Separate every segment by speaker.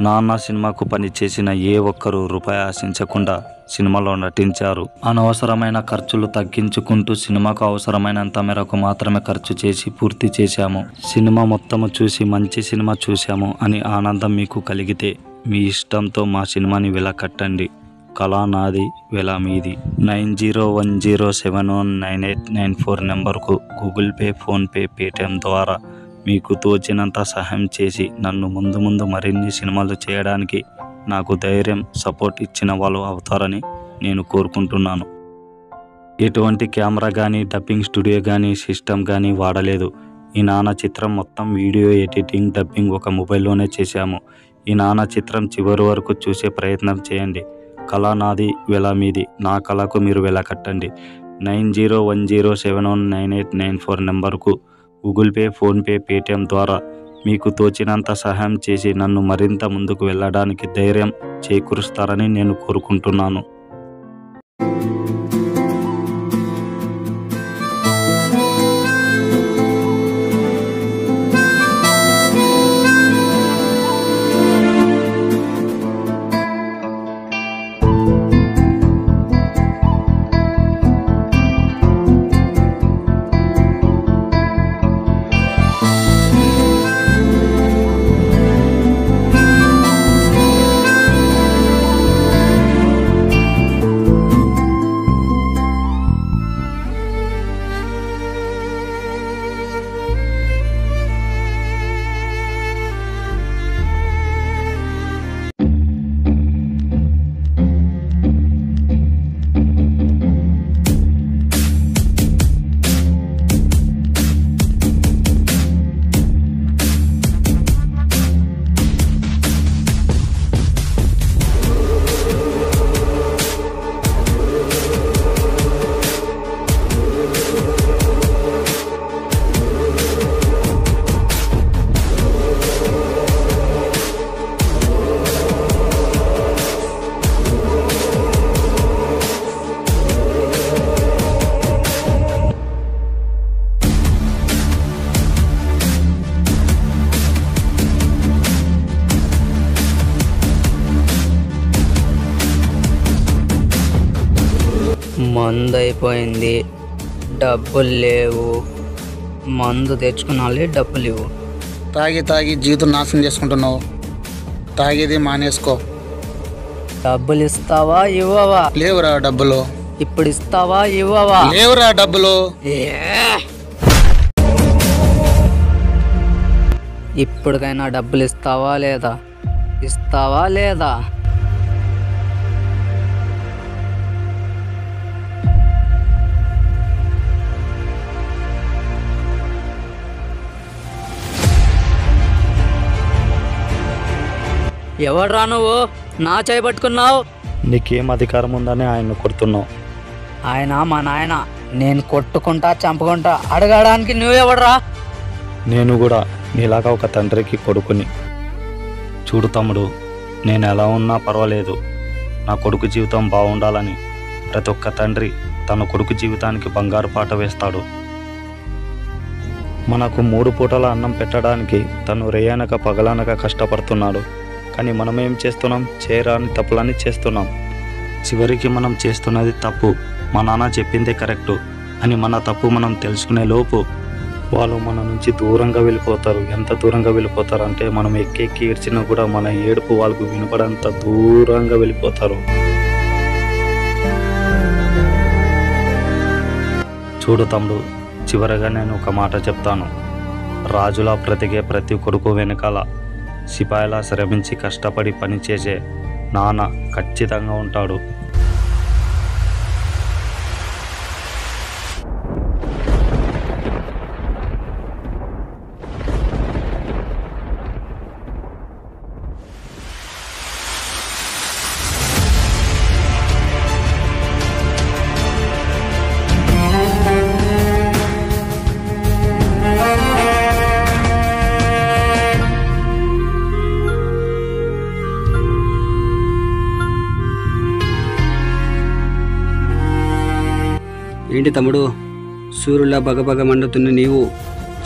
Speaker 1: నాన్న సినిమాకు పనిచేసిన ఏ ఒక్కరూ రూపాయి ఆశించకుండా సినిమాలో నటించారు. అనవసరమైన ఖర్చులు తగ్గించుకుంటూ సినిమాకు అవసరమైనంత మేరకు మాత్రమే ఖర్చు చేసి పూర్తి చేశాము. సినిమా మొత్తము చూసి మంచి సినిమా చూశాము అని ఆనందం మీకు కలిగితే మీ ఇష్టంతో మా సినిమాని వెల కట్టండి. కళ నాది, వెల మీది. 9010719894 నెంబర్కు గూగుల్ పే, ఫోన్పే, పేటిఎం ద్వారా మీకు తోచినంత సహాయం చేసి నన్ను ముందు మరిన్ని సినిమాలు చేయడానికి నాకు ధైర్యం, సపోర్ట్ ఇచ్చిన వాళ్ళు అవుతారని నేను కోరుకుంటున్నాను. ఎటువంటి కెమెరా కానీ, డబ్బింగ్ స్టూడియో కానీ, సిస్టమ్ కానీ వాడలేదు. ఈ నాన్న చిత్రం మొత్తం వీడియో ఎడిటింగ్, డబ్బింగ్ ఒక మొబైల్లోనే చేశాము. ఈ నాన్న చిత్రం చివరి వరకు చూసే ప్రయత్నం చేయండి. కళ నాది, వెల మీది. నా కళకు మీరు వెల కట్టండి. 9010719894 నెంబర్కు గూగుల్ పే, ఫోన్పే, పేటిఎం ద్వారా మీకు తోచినంత సహాయం చేసి నన్ను మరింత ముందుకు వెళ్ళడానికి ధైర్యం చేకూరుస్తారని నేను కోరుకుంటున్నాను.
Speaker 2: మందు అయిపోయింది, డబ్బులు లేవు. మందు తెచ్చుకున్నాలే, డబ్బులు లేవు.
Speaker 3: తాగి జీవితం నాశనం చేసుకుంటున్నావు. తాగేది మానేసుకో.
Speaker 2: డబ్బులు ఇస్తావా, ఇవ్వవా?
Speaker 3: లేవురా డబ్బులు.
Speaker 2: ఇప్పుడు ఇస్తావా, ఇవ్వవా?
Speaker 3: లేవురా డబ్బులు.
Speaker 2: ఇప్పటికైనా డబ్బులు ఇస్తావా లేదా? ఇస్తావా లేదా? ఎవడ్రా నువ్వు? నా చేయి పట్టుకున్నావు.
Speaker 1: నీకేం అధికారం ఉందని ఆయన్ను కొడుతున్నావు?
Speaker 2: ఆయన మా నాయన. నేను కొట్టుకుంటా, చంపుకుంటా. అడగడానికి నువ్వెవడ్రా?
Speaker 1: నేను కూడా నీలాగా ఒక తండ్రికి కొడుకుని. చూడు తమ్ముడు, నేను ఎలా ఉన్నా పర్వాలేదు, నా కొడుకు జీవితం బాగుండాలని ప్రతి ఒక్క తండ్రి తన కొడుకు జీవితానికి బంగారు పాట వేస్తాడు. మనకు 3 పూటల అన్నం పెట్టడానికి తను రేయనక పగలనక కష్టపడుతున్నాడు. కానీ మనం ఏం చేస్తున్నాం? చేయరాని తప్పులని చేస్తున్నాం. చివరికి మనం చేస్తున్నది తప్పు, మా నాన్న చెప్పిందే కరెక్టు అని మన తప్పు మనం తెలుసుకునే లోపు వాళ్ళు మన నుంచి దూరంగా వెళ్ళిపోతారు. ఎంత దూరంగా వెళ్ళిపోతారు అంటే మనం ఎక్కి ఏడ్చినా కూడా మన ఏడుపు వాళ్ళకు వినపడంత దూరంగా వెళ్ళిపోతారు. చూడు తమ్ముడు, చివరగా నేను ఒక మాట చెప్తాను. రాజులా బ్రతికే ప్రతి కొడుకు వెనకాల సిపాయిలా శ్రమించి కష్టపడి పనిచేసే నాన్న ఖచ్చితంగా ఉంటాడు.
Speaker 4: ఏంటి తమ్ముడు, సూర్యులా బగబగ మండుతున్న నీవు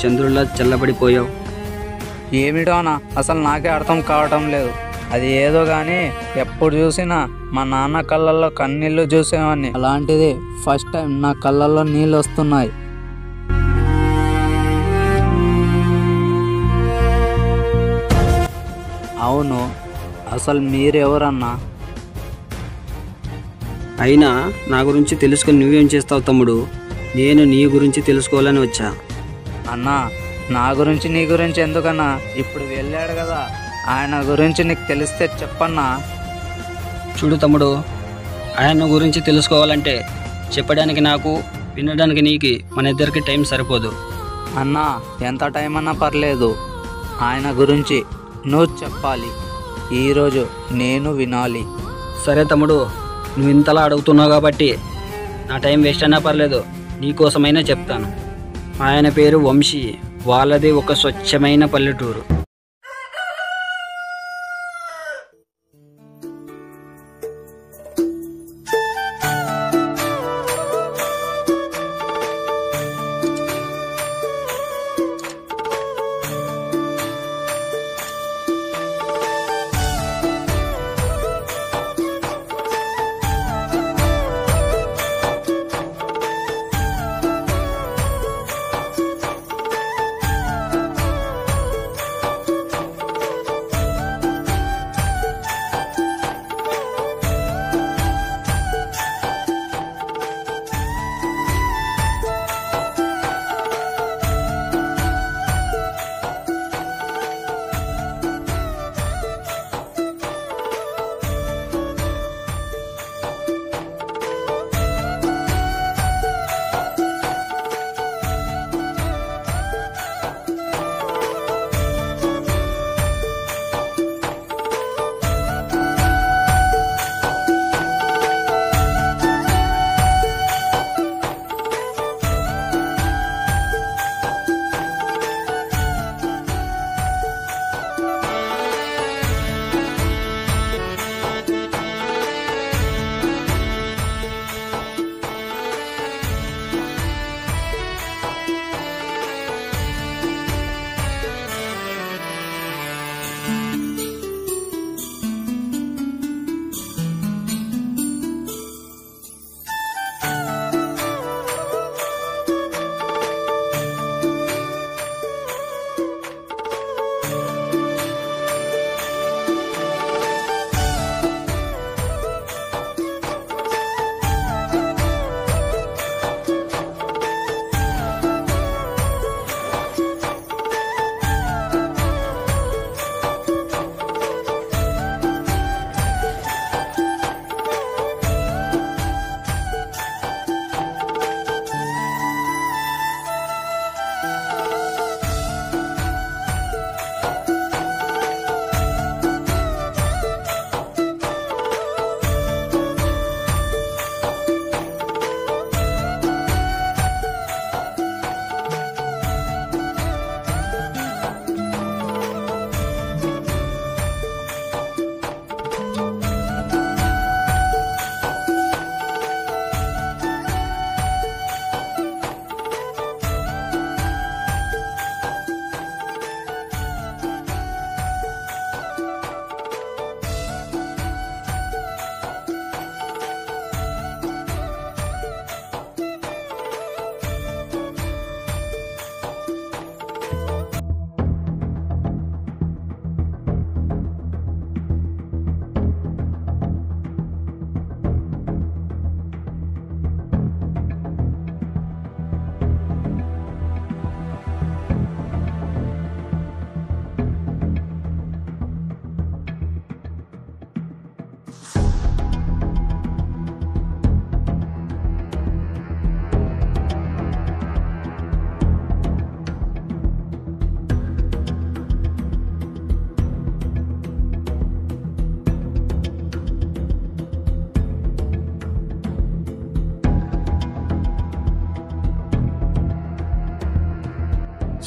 Speaker 4: చంద్రుల్లా చల్లబడిపోయావు.
Speaker 2: ఏమిటోనా, అసలు నాకే అర్థం కావటం లేదు. అది ఏదో కానీ ఎప్పుడు చూసినా మా నాన్న కళ్ళల్లో కన్నీళ్ళు చూసేవాడిని. అలాంటిది ఫస్ట్ టైం నా కళ్ళల్లో నీళ్ళు వస్తున్నాయి. అవును, అసలు మీరెవరన్నా?
Speaker 4: అయినా నా గురించి తెలుసుకొని నువ్వేం చేస్తావు తమ్ముడు? నేను నీ గురించి తెలుసుకోవాలని వచ్చా.
Speaker 2: అన్నా, నా గురించి నీ గురించి ఎందుకన్నా? ఇప్పుడు వెళ్ళాడు కదా, ఆయన గురించి నీకు తెలిస్తే చెప్పన్నా.
Speaker 4: చూడు తమ్ముడు, ఆయన గురించి తెలుసుకోవాలంటే చెప్పడానికి నాకు, వినడానికి నీకు, మన ఇద్దరికి టైం సరిపోదు.
Speaker 2: అన్నా, ఎంత టైం అన్నా పర్లేదు, ఆయన గురించి నువ్వు చెప్పాలి. ఈరోజు నేను వినాలి.
Speaker 4: సరే తమ్ముడు, నువ్వు ఇంతలా అడుగుతున్నావు కాబట్టి నా టైం వేస్ట్ అయినా పర్లేదు, నీకోసమైనా చెప్తాను. ఆయన పేరు వంశీ. వాళ్ళది ఒక స్వచ్ఛమైన పల్లెటూరు.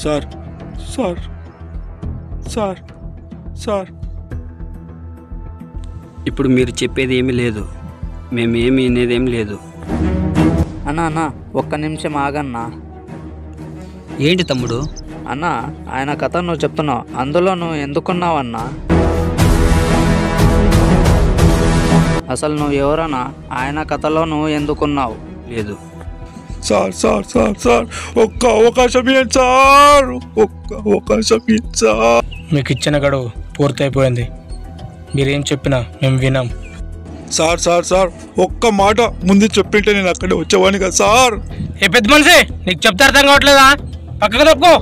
Speaker 5: సార్ సార్ సార్ సార్
Speaker 4: ఇప్పుడు మీరు చెప్పేది ఏమీ లేదు, మేమేమి వినేదేం లేదు.
Speaker 2: అన్నా ఒక్క నిమిషం ఆగన్నా.
Speaker 4: ఏంటి తమ్ముడు?
Speaker 2: అన్నా, ఆయన కథ నువ్వు చెప్తున్నావు, అందులో నువ్వు ఎందుకున్నావన్నా? అసలు నువ్వు ఎవరన్నా? ఆయన కథలో నువ్వు ఎందుకున్నావు?
Speaker 4: లేదు.
Speaker 5: సార్ సార్ సార్ సార్ ఒక్క అవకాశం ఇవ్వండి సార్, ఒక్క అవకాశం ఇవ్వండి సార్.
Speaker 6: మీకు ఇచ్చిన గడువు పూర్తయిపోయింది. మీరేం చెప్పినా మేము వినాం.
Speaker 5: సార్ సార్ సార్ ఒక్క మాట ముందు చెప్పింటే నేను అక్కడే వచ్చేవాడిని కదా సార్.
Speaker 6: ఏ పెద్ద మనిషి, నీకు చెప్తే అర్థం కావట్లేదా? పక్కకు తప్పుకో.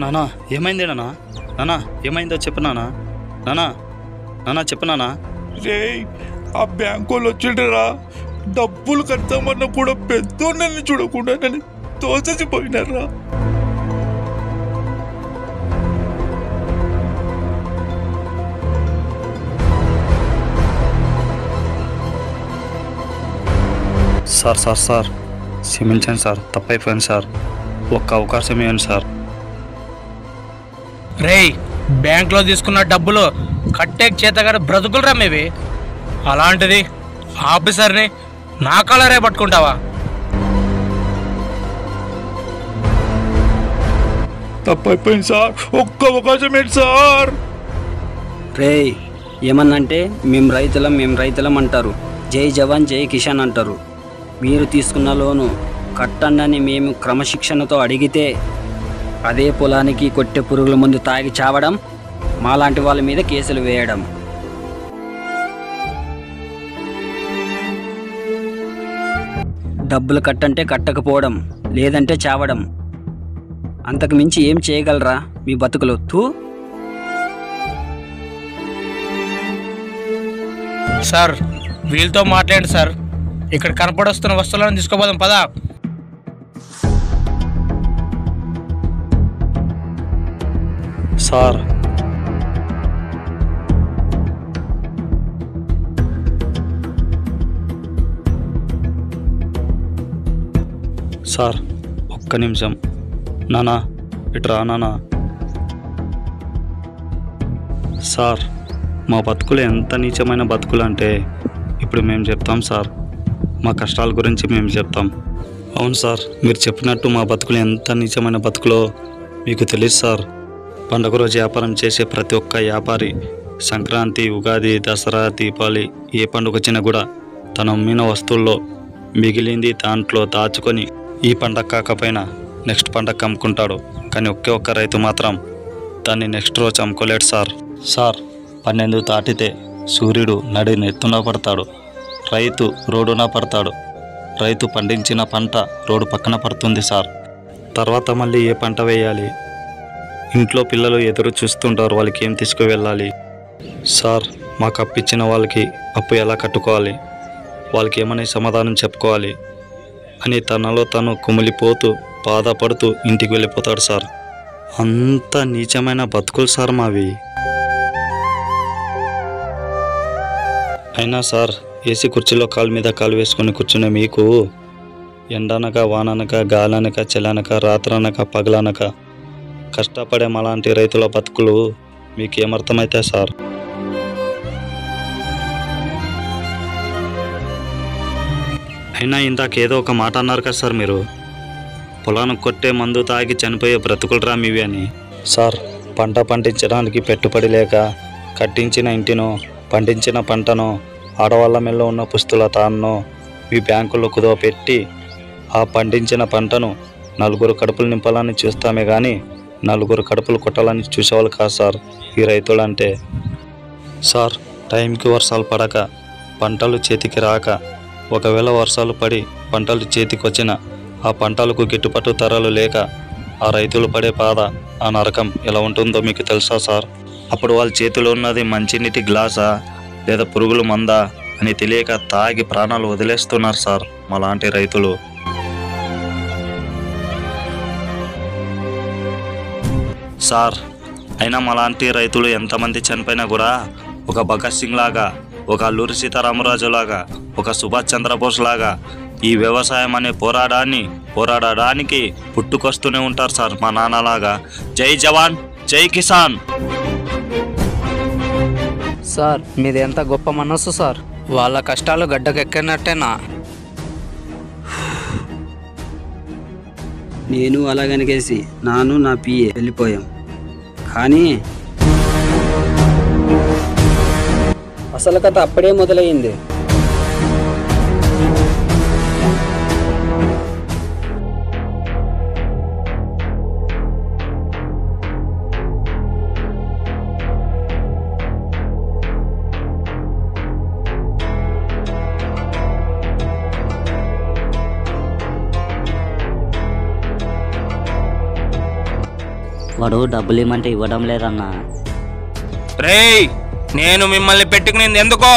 Speaker 1: నానా ఏమైంది నానా ఏమైందో చెప్పు నానా. నానా చెప్పు నానా.
Speaker 5: రే ఆ బ్యాంకు వాళ్ళు వచ్చిండ్రా, డబ్బులు కడతామన్నా కూడా పెద్దోళ్ళని చూడకుండా నన్ను తోసేసిపోయినారా.
Speaker 1: సార్ క్షమించండి సార్, తప్పైపోయింది సార్, ఒక్క అవకాశం ఇవ్వండి సార్.
Speaker 6: రేయ్, బ్యాంక్లో తీసుకున్న డబ్బులు కట్టే చేతగానే బ్రతుకులరా మేవి. అలాంటిది ఆఫీసర్ని నా కలరే పట్టుకుంటావా?
Speaker 5: తప్పైపోయింది సార్, ఒక్క అవకాశం ఏంటి సార్.
Speaker 4: రేయ్, ఏమన్నంటే మేము రైతులం అంటారు, జై జవాన్ జై కిసాన్ అంటారు. మీరు తీసుకున్న లోను కట్టండి అని మేము క్రమశిక్షణతో అడిగితే అదే పొలానికి కొట్టే పురుగుల ముందు తాగి చావడం, మాలాంటి వాళ్ళ మీద కేసులు వేయడం. డబ్బులు కట్టంటే కట్టకపోవడం, లేదంటే చావడం. అంతకు మించి ఏం చేయగలరా మీ బతుకులు?
Speaker 6: సార్, వీళ్ళతో మాట్లాడండి సార్. ఇక్కడ కనపడొస్తున్న వస్తువులను తీసుకోపోదాం, పదా.
Speaker 1: సార్ ఒక్క నిమిషం. నానా ఇట్రా నానా. సార్ మా బతుకులు ఎంత నీచమైన బతుకులు అంటే ఇప్పుడు మేము చెప్తాం సార్, మా కష్టాల గురించి మేము చెప్తాం. అవును సార్, మీరు చెప్పినట్టు మా బతుకులు ఎంత నీచమైన బతుకులో మీకు తెలియదు సార్. పండుగ రోజు వ్యాపారం చేసే ప్రతి ఒక్క వ్యాపారి సంక్రాంతి, ఉగాది, దసరా, దీపావళి ఏ పండుగ వచ్చినా కూడా తను అమ్మిన వస్తువుల్లో మిగిలింది దాంట్లో దాచుకొని ఈ పండగ కాకపోయినా నెక్స్ట్ పండగ అమ్ముకుంటాడు. కానీ ఒక్క రైతు మాత్రం దాన్ని నెక్స్ట్ రోజు అమ్ముకోలేడు సార్. 12 దాటితే సూర్యుడు నడి నెత్తున పడతాడు, రైతు రోడ్డున పడతాడు. రైతు పండించిన పంట రోడ్డు పక్కన పడుతుంది సార్. తర్వాత మళ్ళీ ఏ పంట వేయాలి? ఇంట్లో పిల్లలు ఎదురు చూస్తుంటారు, వాళ్ళకి ఏం తీసుకువెళ్ళాలి? సార్ మాకు అప్పిచ్చిన వాళ్ళకి అప్పు ఎలా కట్టుకోవాలి, వాళ్ళకి ఏమని సమాధానం చెప్పుకోవాలి అని తనలో తను కుమిలిపోతూ బాధపడుతూ ఇంటికి వెళ్ళిపోతాడు సార్. అంత నీచమైన బతుకులు సార్ మావి. అయినా సార్ ఏసీ కుర్చీలో కాలు మీద కాలు వేసుకొని కూర్చునే మీకు ఎండనక వాననక గాలనక చలనక రాత్రనక పగలనక కష్టపడే మాలాంటి రైతుల బతుకులు మీకు ఏమర్థమైతే సార్? అయినా ఇందాకేదో ఒక మాట అన్నారు కదా సార్, మీరు పొలానికి కొట్టే మందు తాగి చనిపోయే బ్రతుకులరా మీవి అని. సార్ పంట పండించడానికి పెట్టుబడి లేక కట్టించిన ఇంటినో పండించిన పంటనో ఆడవాళ్ళ మెల్లో ఉన్న పుస్తుల తాన్నో మీ బ్యాంకులో కుదవపెట్టి ఆ పండించిన పంటను నలుగురు కడుపులు నింపాలని చూస్తామే కానీ నలుగురు కడుపులు కొట్టాలని చూసేవాళ్ళు కాదు సార్ ఈ రైతులు అంటే. సార్ టైంకి వర్షాలు పడక పంటలు చేతికి రాక, ఒకవేళ వర్షాలు పడి పంటలు చేతికి వచ్చిన ఆ పంటలకు గిట్టుబాటు ధరలు లేక ఆ రైతులు పడే బాధ, ఆ నరకం ఎలా ఉంటుందో మీకు తెలుసా సార్? అప్పుడు వాళ్ళ చేతిలో ఉన్నది మంచినీటి గ్లాసా లేదా పురుగుల మందా అని తెలియక తాగి ప్రాణాలు వదిలేస్తున్నారు సార్ మాలాంటి రైతులు. సార్ అయినా మాలాంటి రైతులు ఎంతమంది చనిపోయినా కూడా ఒక భగత్ సింగ్ లాగా, ఒక అల్లూరి సీతారామరాజు లాగా, ఒక సుభాష్ చంద్రబోస్ లాగా ఈ వ్యవసాయం అనే పోరాడడానికి పుట్టుకొస్తూనే ఉంటారు సార్ మా నాన్నలాగా. జై జవాన్ జై కిసాన్.
Speaker 2: సార్ మీది ఎంత గొప్ప మనస్సు సార్. వాళ్ళ కష్టాలు గడ్డకెక్కినట్టేనా?
Speaker 4: నేను అలాగనికేసి నాను నా పిఏ వెళ్ళిపోయాం. కానీ అసలు కథ అప్పుడే మొదలయ్యింది.
Speaker 7: వాడు డబ్బులు ఇవ్వమంటే ఇవ్వడం లేదన్నా.
Speaker 6: రేయ్, నేను మిమ్మల్ని పెట్టుకునేది ఎందుకో?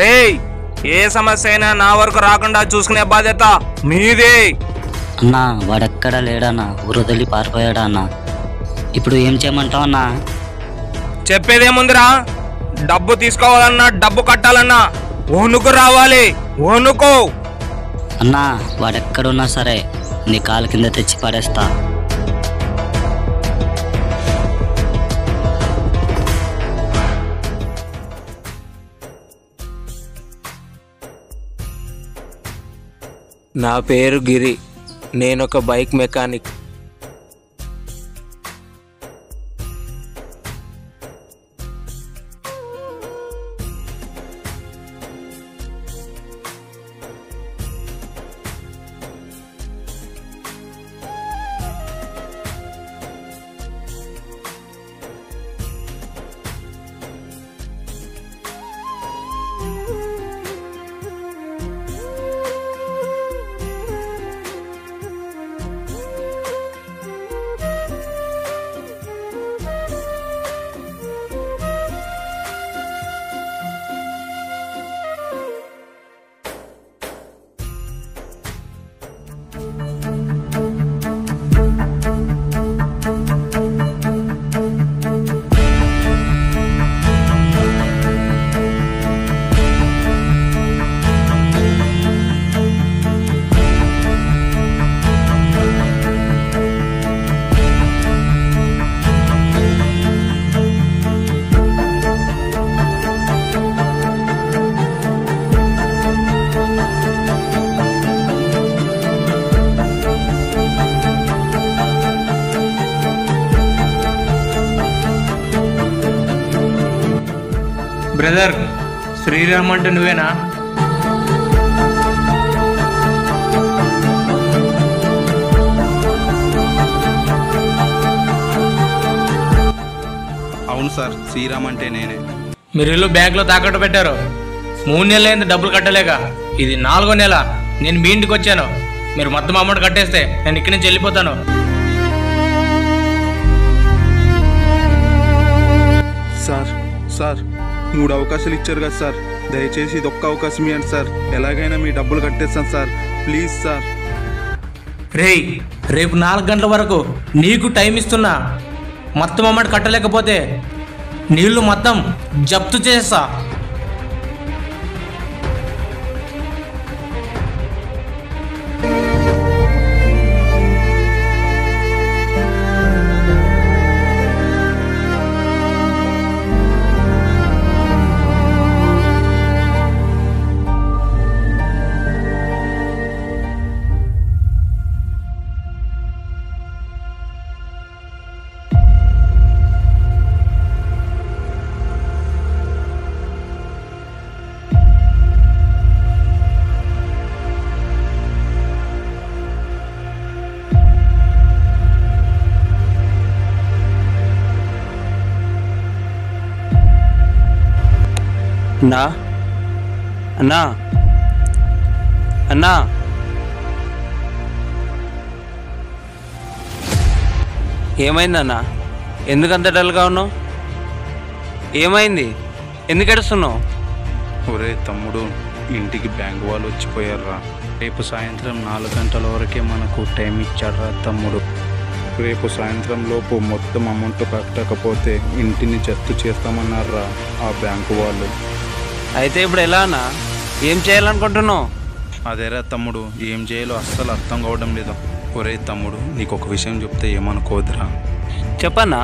Speaker 6: రేయ్, ఏ సమస్య అయినా నా వరకు రాకుండా చూసుకునే బాధ్యత మీదే.
Speaker 7: అన్నా వాడెక్కడా లేడన్నా, ఊరొదిలి పారిపోయాడా అన్నా. ఇప్పుడు ఏం చేయమంటావు అన్నా?
Speaker 6: చెప్పేదేముందిరా, డబ్బు తీసుకోవాలన్నా డబ్బు కట్టాలన్నా వణుకు రావాలి, వణుకో.
Speaker 7: అన్నా వాడెక్కడున్నా సరే నీ కాలు కింద తెచ్చి పడేస్తా.
Speaker 8: నా పేరు గిరి, నేనొక బైక్ మెకానిక్.
Speaker 6: బ్రదర్, శ్రీరామ్ అంటే నువ్వేనా?
Speaker 9: అవును సార్, శ్రీరామ్ అంటే నేనే.
Speaker 6: మీరు ఇల్లు బ్యాంకులో తాకట్టు పెట్టారు. 3 నెలలైంది డబ్బులు కట్టలేక. ఇది 4వ నెల. నేను మీ ఇంటికి వచ్చాను. మీరు మొత్తం అమౌంట్ కట్టేస్తే నేను ఇక్కడి నుంచి వెళ్ళిపోతాను.
Speaker 9: సార్ 3 అవకాశాలు ఇచ్చారు కదా సార్, దయచేసి ఇది ఒక్క అవకాశం ఇవ్వండి సార్. ఎలాగైనా మీ డబ్బులు కట్టేస్తాను సార్, ప్లీజ్ సార్.
Speaker 6: రేయ్, రేపు 4 గంటల వరకు నీకు టైం ఇస్తున్నా. మొత్తం అమౌంట్ కట్టలేకపోతే నీళ్లు మొత్తం జప్తు చేస్తా.
Speaker 8: అన్నా అన్నా ఏమైందన్నా? ఎందుకంత డల్గా ఉన్నావు? ఏమైంది? ఎందుకు ఏడుస్తున్నావు?
Speaker 9: ఒరే తమ్ముడు, ఇంటికి బ్యాంక్ వాళ్ళు వచ్చిపోయారా.
Speaker 1: రేపు సాయంత్రం 4 గంటల వరకే మనకు టైం ఇచ్చాడ్రా తమ్ముడు.
Speaker 9: రేపు సాయంత్రం లోపు మొత్తం అమౌంట్ కట్టకపోతే ఇంటిని జప్తు చేస్తామన్నారా ఆ బ్యాంకు వాళ్ళు.
Speaker 8: అయితే ఇప్పుడు ఎలా అన్నా? ఏం చేయాలనుకుంటున్నావు?
Speaker 9: అదేరా తమ్ముడు, ఏం చేయాలో అస్సలు అర్థం కావడం లేదు. ఒరే తమ్ముడు, నీకు ఒక విషయం చెప్తే ఏమనుకోవద్దురా.
Speaker 8: చెప్పన్నా.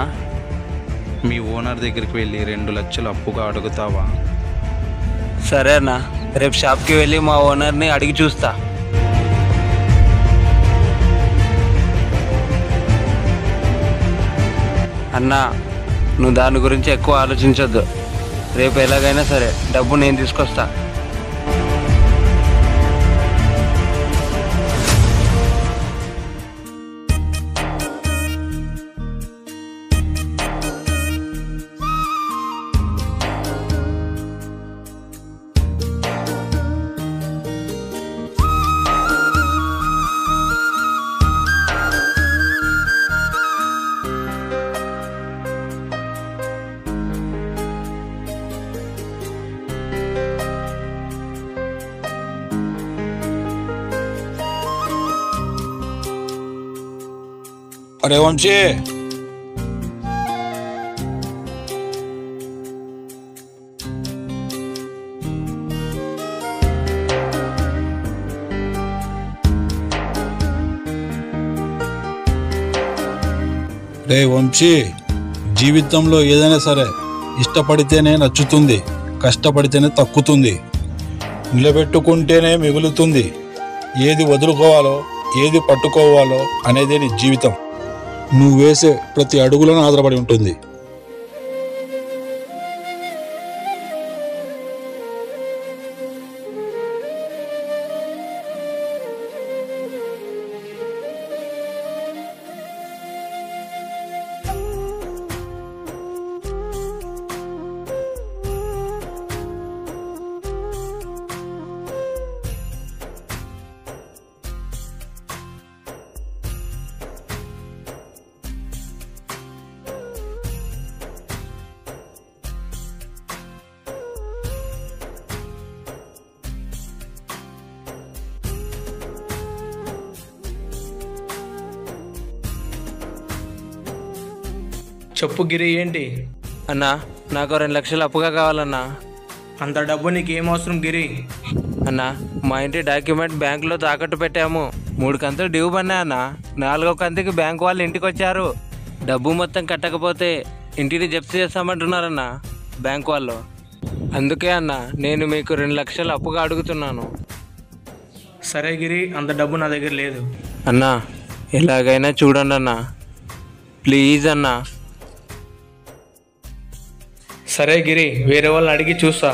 Speaker 9: మీ ఓనర్ దగ్గరికి వెళ్ళి 2 లక్షలు అప్పుగా అడుగుతావా?
Speaker 8: సరే అన్న, రేపు షాప్కి వెళ్ళి మా ఓనర్ని అడిగి చూస్తా. అన్నా, నువ్వు దాని గురించి ఎక్కువ ఆలోచించొద్దు. రేపు ఎలాగైనా సరే డబ్బు నేను తీసుకొస్తా.
Speaker 5: అరే వంశీ, రే వంశీ, జీవితంలో ఏదైనా సరే ఇష్టపడితేనే నచ్చుతుంది, కష్టపడితేనే తక్కుతుంది, నిలబెట్టుకుంటేనే మిగులుతుంది. ఏది వదులుకోవాలో ఏది పట్టుకోవాలో అనేదే నీ జీవితం. నువ్వు వేసే ప్రతి అడుగులను ఆధారపడి ఉంటుంది.
Speaker 6: చెప్పు గిరి, ఏంటి?
Speaker 8: అన్నా, నాకు 2 లక్షలు అప్పుగా కావాలన్నా.
Speaker 6: అంత డబ్బు నీకు ఏం అవసరం గిరి?
Speaker 8: అన్నా, మా ఇంటి డాక్యుమెంట్ బ్యాంకులో తాకట్టు పెట్టాము. 3 కంతులు డ్యూ పడినా అన్న. 4వ కంతుకి బ్యాంకు వాళ్ళు ఇంటికి వచ్చారు. డబ్బు మొత్తం కట్టకపోతే ఇంటిని జప్తు చేస్తామంటున్నారన్న బ్యాంకు వాళ్ళు. అందుకే అన్న నేను మీకు 2 లక్షలు అప్పుగా అడుగుతున్నాను.
Speaker 6: సరే గిరి, అంత డబ్బు నా దగ్గర లేదు.
Speaker 8: అన్నా, ఎలాగైనా చూడండి అన్న, ప్లీజ్ అన్నా.
Speaker 6: సరే గిరి, వేరే వాళ్ళని అడిగి చూస్తా.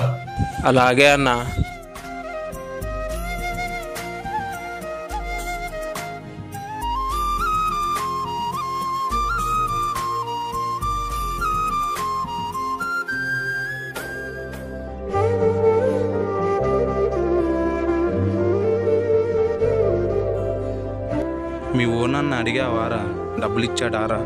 Speaker 8: అలాగే అన్నా.
Speaker 9: మీ ఓనర్ని అడిగావారా? డబ్బులు ఇచ్చాడారా?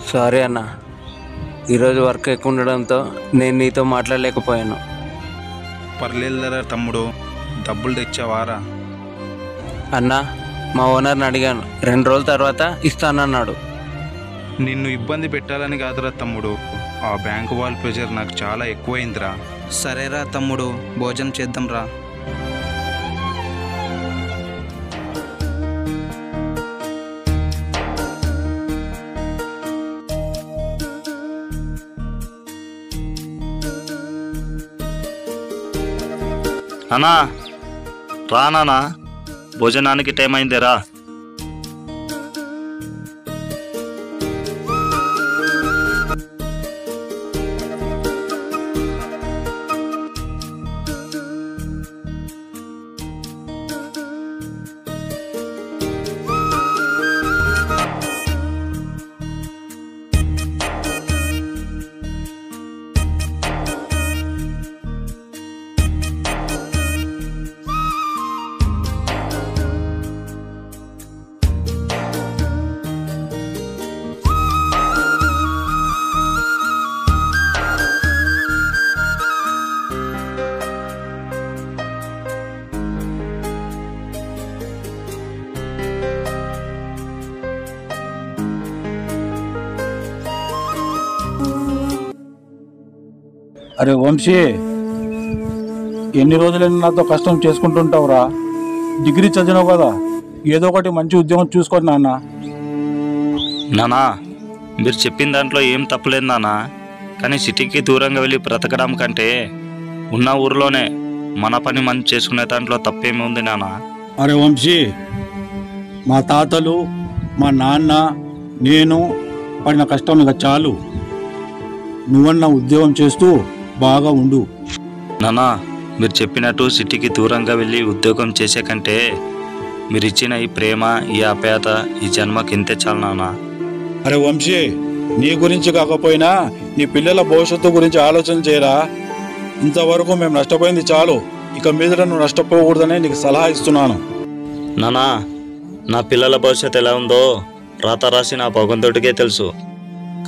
Speaker 8: సారీ అన్న, ఈరోజు వర్క్ ఎక్కువ ఉండడంతో నేను నీతో మాట్లాడలేకపోయాను.
Speaker 9: పర్లేదురా తమ్ముడు, డబ్బులు తెచ్చావారా?
Speaker 8: అన్న, మా ఓనర్ని అడిగాను, 2 రోజుల తర్వాత ఇస్తానన్నాడు.
Speaker 9: నిన్ను ఇబ్బంది పెట్టాలని కాదురా తమ్ముడు, ఆ బ్యాంకు వాళ్ళ ప్రెషర్ నాకు చాలా ఎక్కువైందిరా.
Speaker 2: సరేరా తమ్ముడు, భోజనం చేద్దాంరా.
Speaker 1: అన్నా, రానా? భోజనానికి టైం అయిందిరా.
Speaker 10: అరే వంశీ, ఎన్ని రోజులైనా నాతో కష్టం చేసుకుంటుంటావురా? డిగ్రీ చదివినావు కదా, ఏదో ఒకటి మంచి ఉద్యోగం చూసుకోండి నాన్న.
Speaker 1: నానా, మీరు చెప్పిన దాంట్లో ఏం తప్పులేదు నాన్న. కానీ సిటీకి దూరంగా వెళ్ళి బ్రతకడం కంటే ఉన్న ఊరిలోనే మన పని మనం చేసుకునే దాంట్లో తప్పేమి ఉంది నాన్న.
Speaker 10: అరే వంశీ, మా తాతలు, మా నాన్న, నేను పడిన కష్టం ఇక చాలు. నువ్వన్నా ఉద్యోగం చేస్తూ బాగా ఉండు.
Speaker 1: నానా, మీరు చెప్పినట్టు సిటీకి దూరంగా వెళ్ళి ఉద్యోగం చేసే కంటే మీరు ఇచ్చిన ఈ ప్రేమ, ఈ ఆప్యాయత ఈ జన్మకి ఇంతే చాలు నాన్న.
Speaker 10: అరే వంశీ, నీ గురించి కాకపోయినా నీ పిల్లల భవిష్యత్తు గురించి ఆలోచన చేయరా. ఇంతవరకు మేము నష్టపోయింది చాలు, ఇక మీద నువ్వు నష్టపోకూడదనే నీకు సలహా ఇస్తున్నాను.
Speaker 1: నానా, నా పిల్లల భవిష్యత్తు ఎలా ఉందో రాత రాసి నా భగవంతుడికే తెలుసు.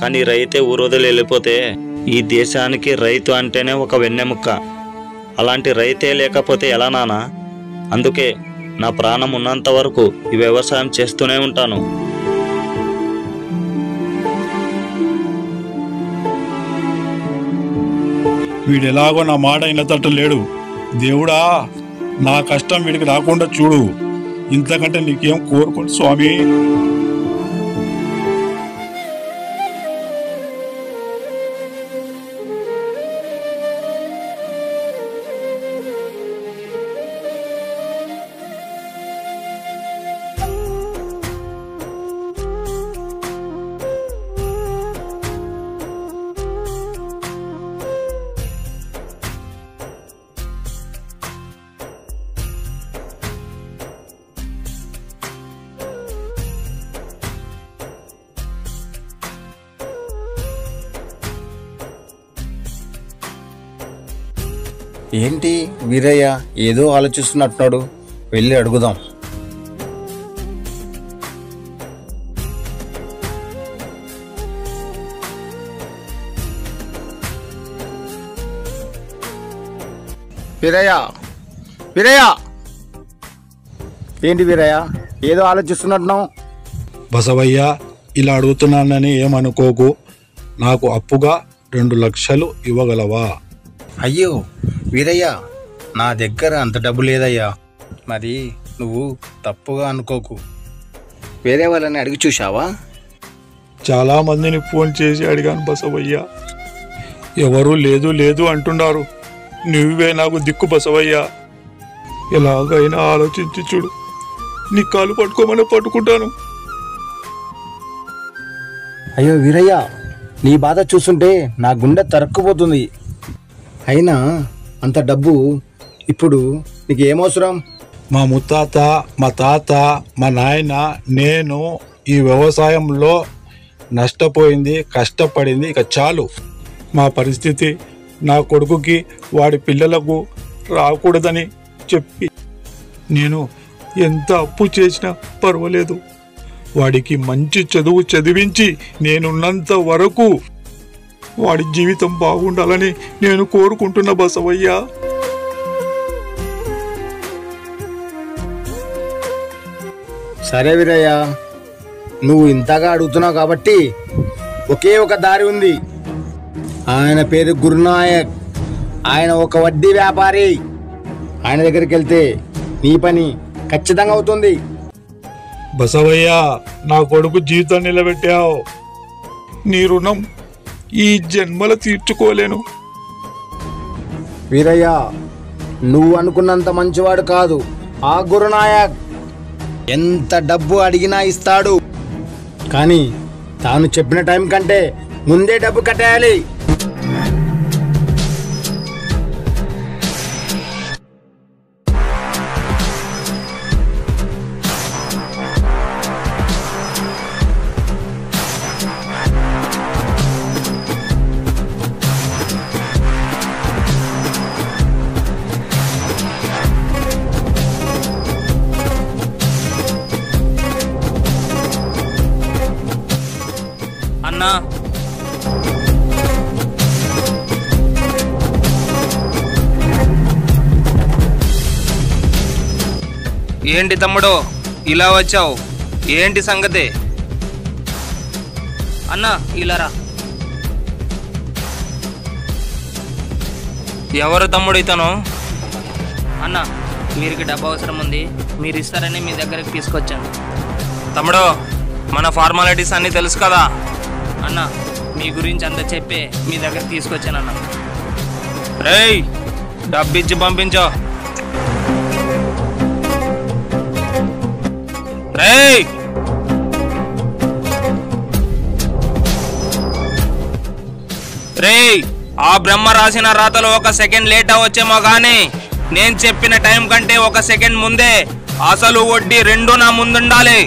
Speaker 1: కానీ రైతే ఊరు వదిలి వెళ్ళిపోతే ఈ దేశానికి రైతు అంటేనే ఒక వెన్నెముక్క. అలాంటి రైతే లేకపోతే ఎలా నాన్న? అందుకే నా ప్రాణం ఉన్నంత వరకు ఈ వ్యవసాయం చేస్తూనే ఉంటాను.
Speaker 10: వీడెలాగో నా మాట వినతట్టు లేడు. దేవుడా, నా కష్టం వీడికి రాకుండా చూడు. ఇంతకంటే నీకేం కోరుకోండి స్వామి.
Speaker 3: ఏంటి వీరయ్య ఏదో ఆలోచిస్తున్నట్టున్నాడు, వెళ్ళి అడుగుదాం. వీరయ్య, వీరయ్య, ఏంటి వీరయ్య ఏదో ఆలోచిస్తున్నట్టున్నావు?
Speaker 10: బసవయ్య, ఇలా అడుగుతున్నానని ఏమనుకోకు. నాకు అప్పుగా 2 లక్షలు ఇవ్వగలవా?
Speaker 3: అయ్యో వీరయ్య, నా దగ్గర అంత డబ్బు లేదయ్యా. మరి నువ్వు తప్పుగా అనుకోకు. వేరే వాళ్ళని అడిగి చూసావా?
Speaker 5: చాలా మందిని ఫోన్ చేసి అడిగాను బసవయ్య, ఎవరు లేదు లేదు అంటున్నారు. నువ్వే నాకు దిక్కు బసవయ్య. ఎలాగైనా ఆలోచించి చూడు, నీ కాలు పట్టుకోమని పట్టుకుంటాను.
Speaker 3: అయ్యో వీరయ్య, నీ బాధ చూస్తుంటే నా గుండె తరక్కుపోతుంది. అయినా అంత డబ్బు ఇప్పుడు నీకు ఏమవసరం?
Speaker 10: మా ముత్తాత, మా తాత, మా నాయన, నేను ఈ వ్యవసాయంలో నష్టపోయింది, కష్టపడింది ఇక చాలు. మా పరిస్థితి నా కొడుకుకి, వాడి పిల్లలకు రాకూడదని చెప్పి నేను ఎంత అప్పు చేసినా పర్వాలేదు, వాడికి మంచి చదువు చదివించి నేనున్నంత వరకు వాడి జీవితం బాగుండాలని నేను కోరుకుంటున్నా బసవయ్య.
Speaker 3: సరే వీరయ్య, నువ్వు ఇంతగా అడుగుతున్నావు కాబట్టి ఒకే ఒక దారి ఉంది. ఆయన పేరు గురునాయక్. ఆయన ఒక వడ్డీ వ్యాపారి. ఆయన దగ్గరికి వెళ్తే నీ పని ఖచ్చితంగా అవుతుంది.
Speaker 5: బసవయ్య, నా కొడుకు జీవితం నిలబెట్టావు. నీ రుణం ఈ జన్మల తీర్చుకోలేను.
Speaker 3: వీరయ్య, నువ్వు అనుకున్నంత మంచివాడు కాదు ఆ గురునాయక్. ఎంత డబ్బు అడిగినా ఇస్తాడు. కానీ తాను చెప్పిన టైం కంటే ముందే డబ్బు కట్టేయాలి.
Speaker 6: అన్నా, ఏంటి తమ్ముడు ఇలా వచ్చావు? ఏంటి సంగతి?
Speaker 4: అన్నా ఇలారా.
Speaker 6: ఎవరు తమ్ముడు ఇతను?
Speaker 4: అన్న మీరుకి డబ్బు అవసరం ఉంది, మీరు ఇస్తారని మీ దగ్గరికి తీసుకొచ్చాను.
Speaker 6: తమ్ముడు, మన ఫార్మాలిటీస్ అన్నీ తెలుసు కదా.
Speaker 4: అన్న మీ గురించి అంతా చెప్పే మీ దగ్గరికి తీసుకొచ్చానన్న.
Speaker 6: రేయ్, డబ్బిచ్చి పంపించో. రేయ్, రేయ్, ఆ బ్రహ్మ రాసిన రాతలు ఒక సెకండ్ లేట్ అవచ్చేమో కానీ నేను చెప్పిన టైం కంటే ఒక సెకండ్ ముందే అసలు వడ్డీ రెండు నా ముందుండాలి.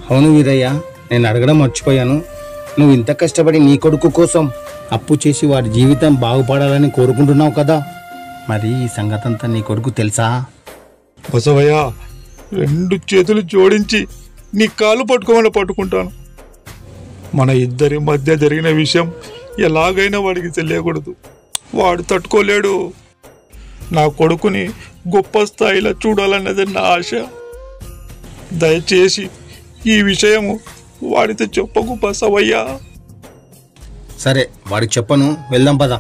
Speaker 3: అవును వీరయ్య, నేను అడగడం మర్చిపోయాను. నువ్వు ఇంత కష్టపడి నీ కొడుకు కోసం అప్పు చేసి వాడి జీవితం బాగుపడాలని కోరుకుంటున్నావు కదా, మరి ఈ సంగతి అంతా నీ కొడుకు తెలుసా?
Speaker 5: బసవయ్య, 2 చేతులు జోడించి నీ కాలు పట్టుకోమని పట్టుకుంటాను. మన ఇద్దరి మధ్య జరిగిన విషయం ఎలాగైనా వాడికి తెలియకూడదు. వాడు తట్టుకోలేడు. నా కొడుకుని గొప్ప స్థాయిలో చూడాలన్నది నా ఆశ. దయచేసి ఈ విషయము వాడితో చెప్పకు బసవయ్యా.
Speaker 3: సరే, వాడికి చెప్పను, వెళ్దాం పద.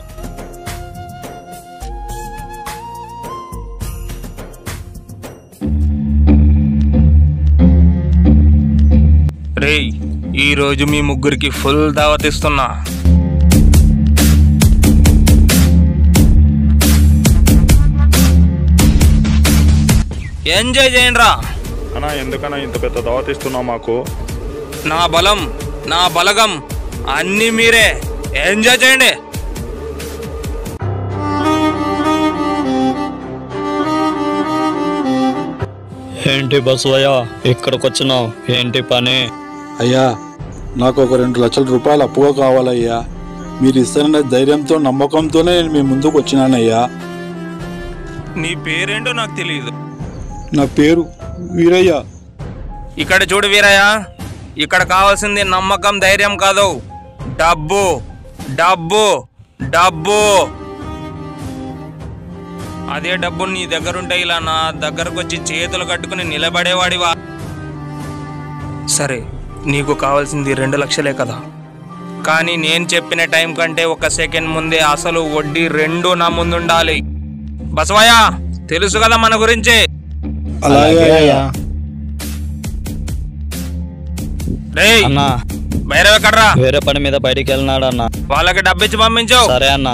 Speaker 6: రేయ్, ఈరోజు మీ ముగ్గురికి ఫుల్ దావత్ ఇస్తున్నా. ఎంజాయ్ చేయండిరా.
Speaker 10: అన్నా, ఎందుకన్నా ఇంత పెద్ద దావత్ ఇస్తున్నావు మాకు?
Speaker 6: నా బలం, నా బలగం అన్నీ మీరే. ఎంజాయ్ చేయండి.
Speaker 1: ఏంటి బసవయ్య, ఇక్కడికి వచ్చినావు? ఏంటి పని?
Speaker 10: అయ్యా, నాకు ఒక 2 లక్షల రూపాయలు అప్పుగా కావాలయ్యా. మీరు ఇస్తారనే ధైర్యంతో, నమ్మకంతోనే నేను మీ ముందుకు వచ్చినానయ్యా.
Speaker 6: నీ పేరేంటో నాకు తెలియదు.
Speaker 10: నా పేరు వీరయ్య.
Speaker 6: ఇక్కడ చూడు వీరయ్య, ఇక్కడ కావాల్సింది నమ్మకం, ధైర్యం కాదు, డబ్బు డబ్బు డబ్బు. అదే డబ్బు నీ దగ్గరుంటే ఇలా నా దగ్గరకు వచ్చి చేతులు కట్టుకుని నిలబడేవాడివా? సరే, నీకు కావాల్సింది 2 లక్షలే కదా, కానీ నేను చెప్పిన టైం కంటే ఒక సెకండ్ ముందే అసలు వడ్డీ 2 నా ముందుండాలి. బసవయ్య, తెలుసు కదా మన గురించి.
Speaker 10: అలాగే అయ్యా.
Speaker 6: రేయ్,
Speaker 1: అన్నా,
Speaker 6: భైరవ కర్రా,
Speaker 1: వేరే పని మీద బయటికి వెళ్ళినాడు అన్న.
Speaker 6: వాళ్ళకి డబ్బిచ్చి పంపించు.
Speaker 1: సరే అన్న.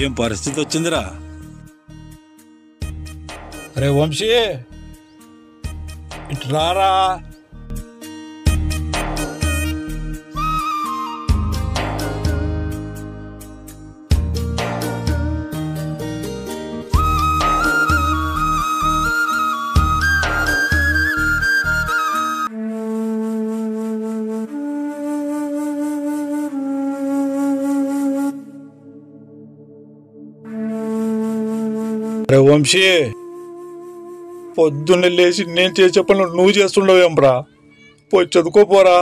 Speaker 10: ఏం పరిస్థితి వచ్చిందిరా? అరే వంశీ, ఇటు రారా. అరే వంశీ, పొద్దున్నే లేచి నేను చేసే పనులు నువ్వు చేస్తుండవేంరా? పోయి చదువుకోపోరా.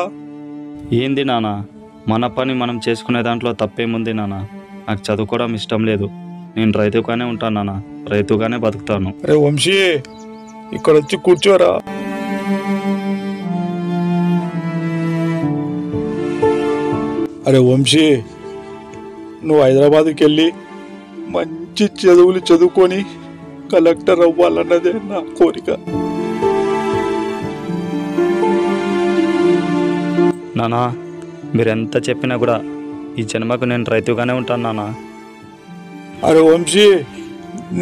Speaker 1: ఏంది నాన్న, మన పని మనం చేసుకునే దాంట్లో తప్పేముంది నాన్న? నాకు చదువుకోవడం ఇష్టం లేదు. నేను రైతుగానే ఉంటాను నాన్న, రైతుగానే బతుకుతాను.
Speaker 5: అరే వంశీ, ఇక్కడ వచ్చి కూర్చోరా. అరే వంశీ, నువ్వు హైదరాబాద్కి వెళ్ళి మంచి చదువులు చదువుకొని కలెక్టర్ అవ్వాలన్నదే నా కోరిక.
Speaker 1: నానా, మీరెంత చెప్పినా కూడా ఈ జన్మకు నేను రైతుగానే ఉంటాను నాన్న.
Speaker 5: అరే వంశీ,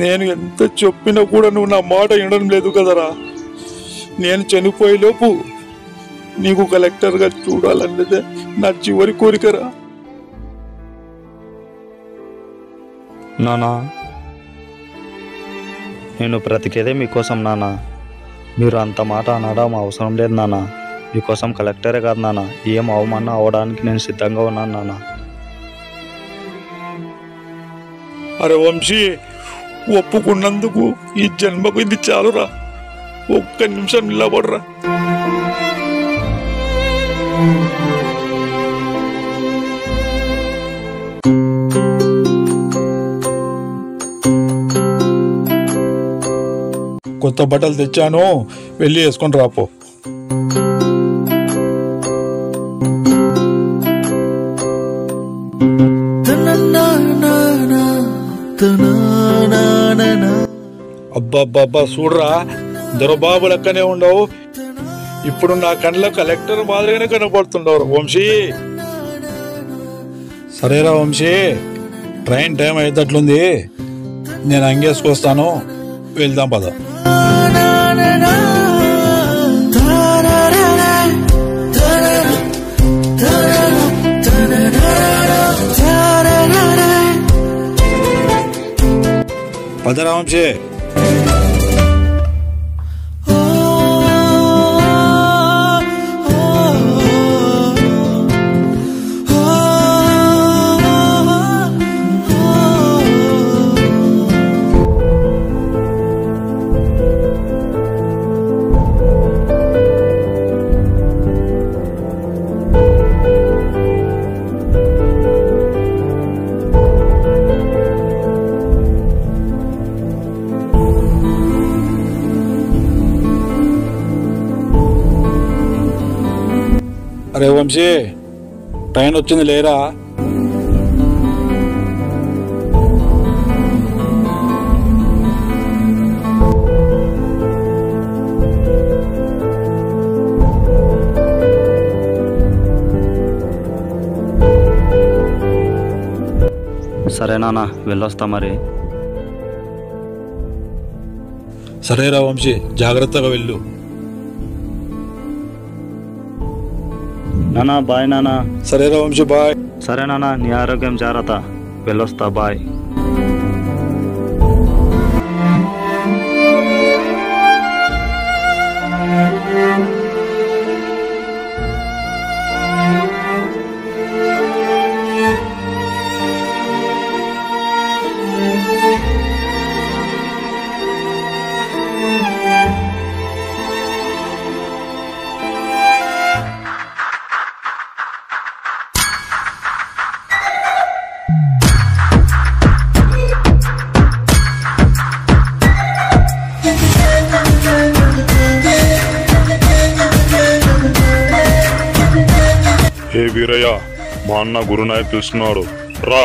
Speaker 5: నేను ఎంత చెప్పినా కూడా నువ్వు నా మాట వినడం లేదు కదరా. నేను చనిపోయేలోపు నీకు కలెక్టర్గా చూడాలన్నదే నా చివరి కోరికరా.
Speaker 1: నానా, నేను బ్రతికేదే మీకోసం నాన్న. మీరు అంత మాట అనడం అవసరం లేదు నాన్న. మీకోసం కలెక్టరే కాదు నాన్న, ఏం అవమానం అవడానికి నేను సిద్ధంగా ఉన్నాను నాన్న.
Speaker 5: అరే వంశీ, ఒప్పుకున్నందుకు ఈ జన్మకు ఇది చాలురా. ఒక్క నిమిషం నిలబడరా. కొత్త బట్టలు తెచ్చాను, వెళ్ళి వేసుకొని రాపో. అబ్బాబ్బా, చూడరా, దొరబాబు లెక్కనే ఉండవు. ఇప్పుడు నా కళ్ళలో కలెక్టర్ మాదిరిగానే కనపడుతుండవు వంశీ.
Speaker 10: సరేరా వంశీ, ట్రైన్ టైం అయ్యేటట్లుంది. నేను అంగేసుకొస్తాను, వెళ్దాం పద. పదరా వంశీ. అరే వంశీ, ట్రైన్ వచ్చింది లేరా?
Speaker 1: సరే నాన్న, వెళ్ళొస్తా మరి.
Speaker 10: సరేరా వంశీ, జాగ్రత్తగా వెళ్ళు.
Speaker 1: నానా, బాయ్ నానా.
Speaker 10: సరేరా వంశీ, బాయ్.
Speaker 1: సరే నాన్న, నీ ఆరోగ్యం జాగ్రత్త. వెళ్ళొస్తా, బాయ్.
Speaker 5: ఏ వీరయ్య, మా అన్న గురునాయక్ పిలుస్తున్నాడు, రా.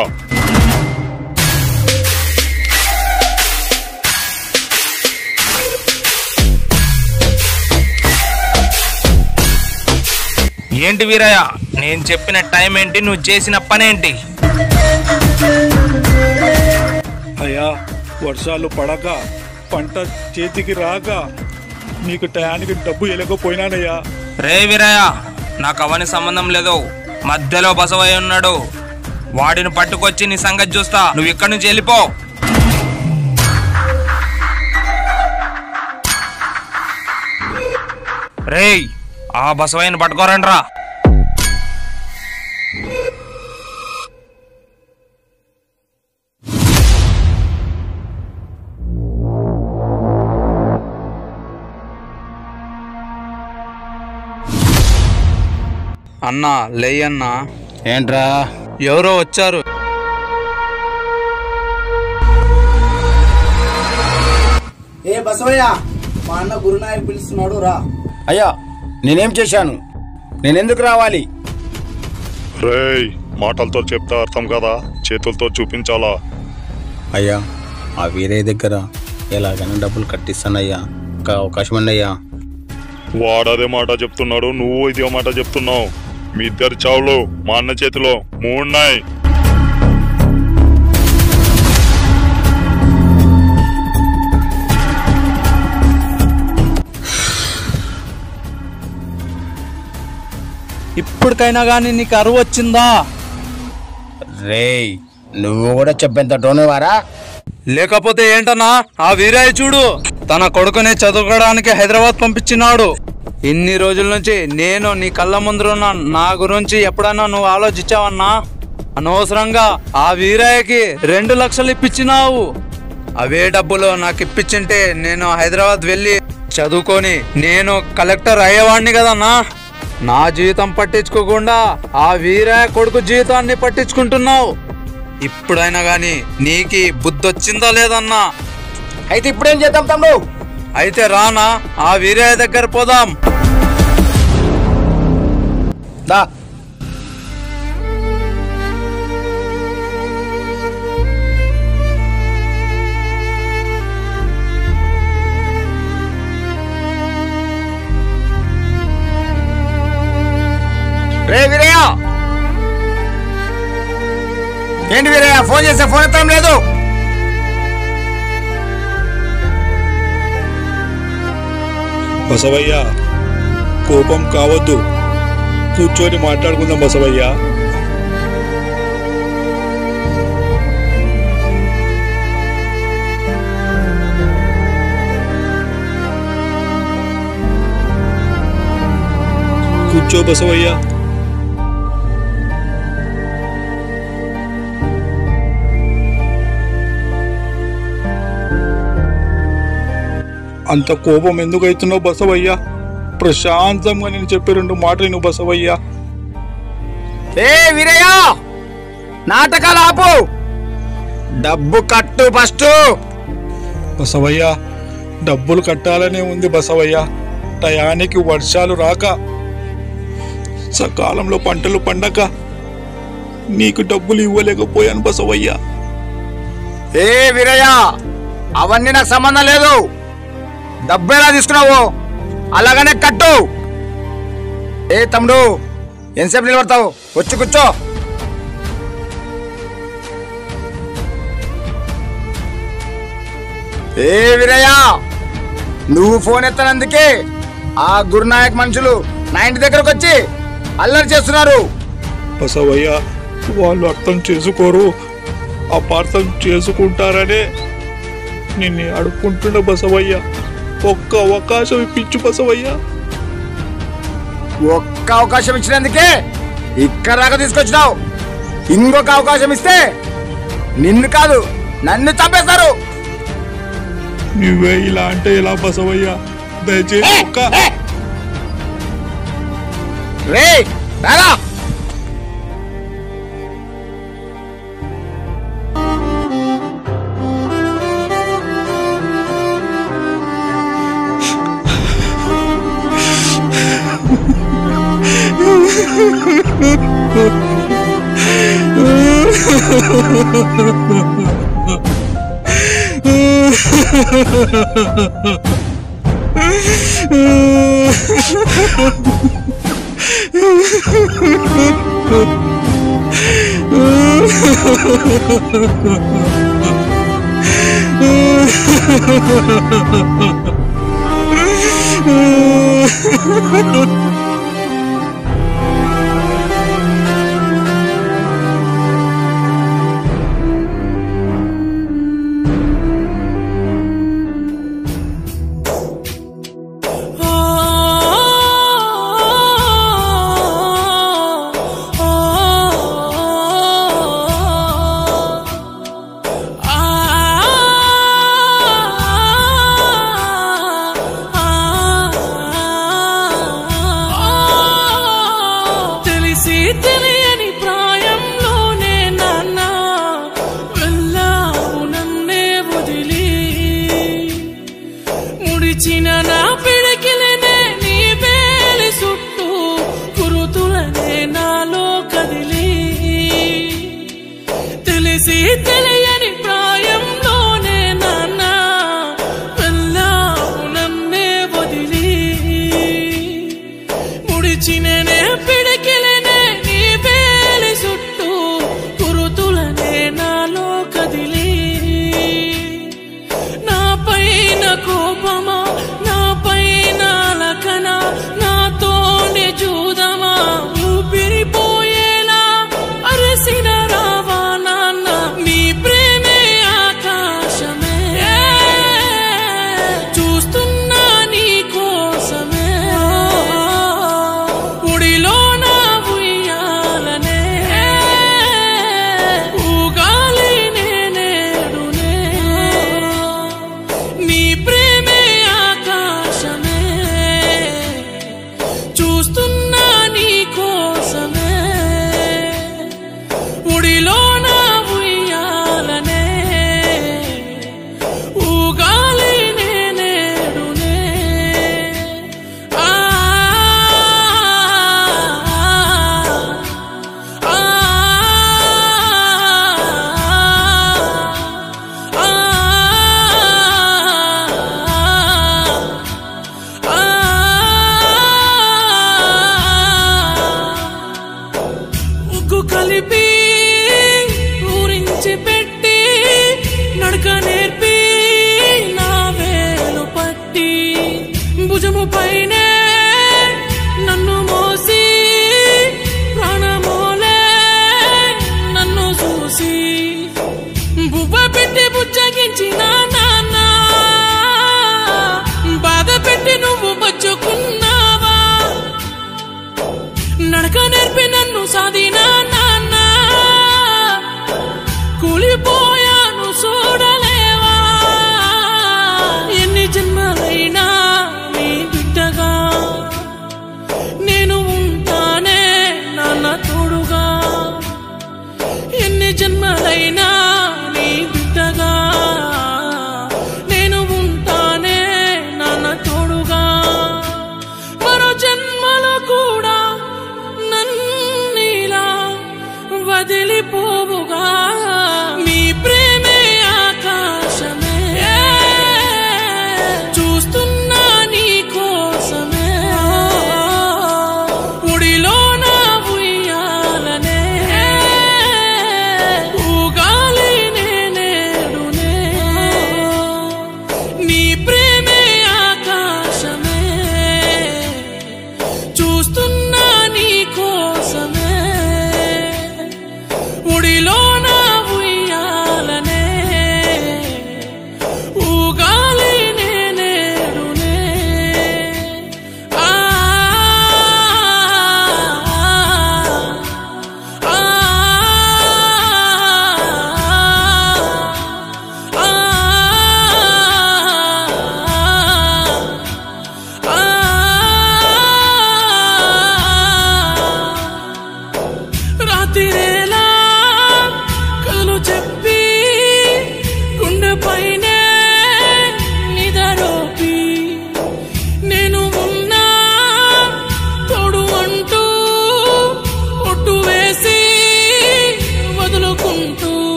Speaker 6: ఏంటి వీరయ్య, నేను చెప్పిన టైం ఏంటి, నువ్వు చేసిన పనేంటి?
Speaker 5: అయ్యా వర్షాలు పడక పంట చేతికి రాక నీకు టయానికి డబ్బు ఇవ్వకపోయినానయ్యా.
Speaker 6: రే వీరయ్య, నాకు అవని సంబంధం లేదు. మధ్యలో బసవయ్య ఉన్నాడు, వాడిని పట్టుకొచ్చి నీ సంగతి చూస్తా. నువ్వు ఇక్కడి నుంచి వెళ్ళిపో. రేయ్, ఆ బసవయ్యని పట్టుకోరండి రా.
Speaker 2: అన్నా లేయన్నా.
Speaker 3: ఏంట్రా?
Speaker 2: ఎవరో వచ్చారు.
Speaker 11: ఏ బసవయ్య, మా అన్న గురునాయక్ పిలుస్తున్నాడు, రా.
Speaker 3: అయ్యా నేనేం చేశాను? నేనెందుకు రావాలి?
Speaker 5: రేయ్, మాటలతో చెప్తే అర్థం కదా, చేతులతో చూపించాలా?
Speaker 3: అయ్యా ఆ వీరే దగ్గర ఎలాగైనా డబ్బులు కట్టిస్తానయ్యా, ఒక అవకాశం అండి అయ్యా.
Speaker 5: వాడదే మాట చెప్తున్నాడు, నువ్వు ఇదే మాట చెప్తున్నావు. మీ ఇద్దరు చావులు మా అన్న చేతిలో 3 ఉన్నాయి.
Speaker 2: ఇప్పటికైనా గానీ నీకు అరువు వచ్చిందా?
Speaker 3: రేయ్ నువ్వు కూడా చెప్పేంత టోనేవారా?
Speaker 2: లేకపోతే ఏంటన్నా, ఆ వీరయ్య చూడు, తన కొడుకుని చదువుకోవడానికి హైదరాబాద్ పంపించినాడు. ఇన్ని రోజుల నుంచి నేను నీ కళ్ళ ముందున్న నా గురించి ఎప్పుడైనా నువ్వు ఆలోచించావన్నా? అనవసరంగా ఆ వీరయ్యకి 2 లక్షలు ఇప్పించినావు. అవే డబ్బులు నాకు ఇప్పించింటే నేను హైదరాబాద్ వెళ్ళి చదువుకొని నేను కలెక్టర్ అయ్యేవాడిని కదన్నా. నా జీవితం పట్టించుకోకుండా ఆ వీరయ్య కొడుకు జీవితాన్ని పట్టించుకుంటున్నావు. ఇప్పుడైనా గాని నీకి బుద్ధి వచ్చిందా లేదన్నా?
Speaker 3: అయితే ఇప్పుడేం చేద్దాం తమ్ముడు?
Speaker 2: అయితే రానా, ఆ వీరయ్య దగ్గర పోదాం.
Speaker 3: దా. రే వీరయ్య, ఏంటి వీరయ్య ఫోన్ చేస్తే ఫోన్ ఎత్తడం లేదు?
Speaker 5: బసవయ్య కోపం కావద్దు, కూర్చొని మాట్లాడుకుందాం బసవయ్య. కూర్చో బసవయ్య. అంత కోపం ఎందుకు అవుతున్నావు బసవయ్య? ప్రశాంతంగా నేను చెప్పే 2 మాటలు నువ్వు బసవయ్య.
Speaker 3: ఏ వీరయ్య, నాటకాలు ఆపు, డబ్బు కట్టు ఫస్ట్.
Speaker 5: బసవయ్య డబ్బులు కట్టాలనే ఉంది బసవయ్య. టయానికి వర్షాలు రాక, సకాలంలో పంటలు పండక నీకు డబ్బులు ఇవ్వలేకపోయాను బసవయ్య.
Speaker 3: ఏ వీరయ్య, అవన్నీ నాకు సంబంధం లేదు. డబ్బు ఎలా తీసుకున్నావు అలాగనే కట్టు. ఏ తమ్ముడు, ఎంతసేపు నిలబడతావు? వచ్చి కూర్చో. ఏ వీరయ్య, నువ్వు ఫోన్ ఎత్తనందుకే ఆ గురునాయక్ మనుషులు నా ఇంటి దగ్గరకు వచ్చి అల్లరి చేస్తున్నారు.
Speaker 5: బసవయ్య వాళ్ళు అర్థం చేసుకోరు, అపార్థం చేసుకుంటారనే నిన్ను అడుక్కుంటున్న బసవయ్య. ఒక్క అవకాశం ఇప్పించు బసవయ్య.
Speaker 3: ఒక్క అవకాశం ఇచ్చినందుకే ఇక్కడ దాకా తీసుకొచ్చినావు. ఇంకొక అవకాశం ఇస్తే నిన్ను కాదు నన్ను చంపేస్తారు.
Speaker 5: నువ్వే ఇలా అంటే ఎలా బసవయ్య? దయచేసి ఒక్క
Speaker 3: రే రారా.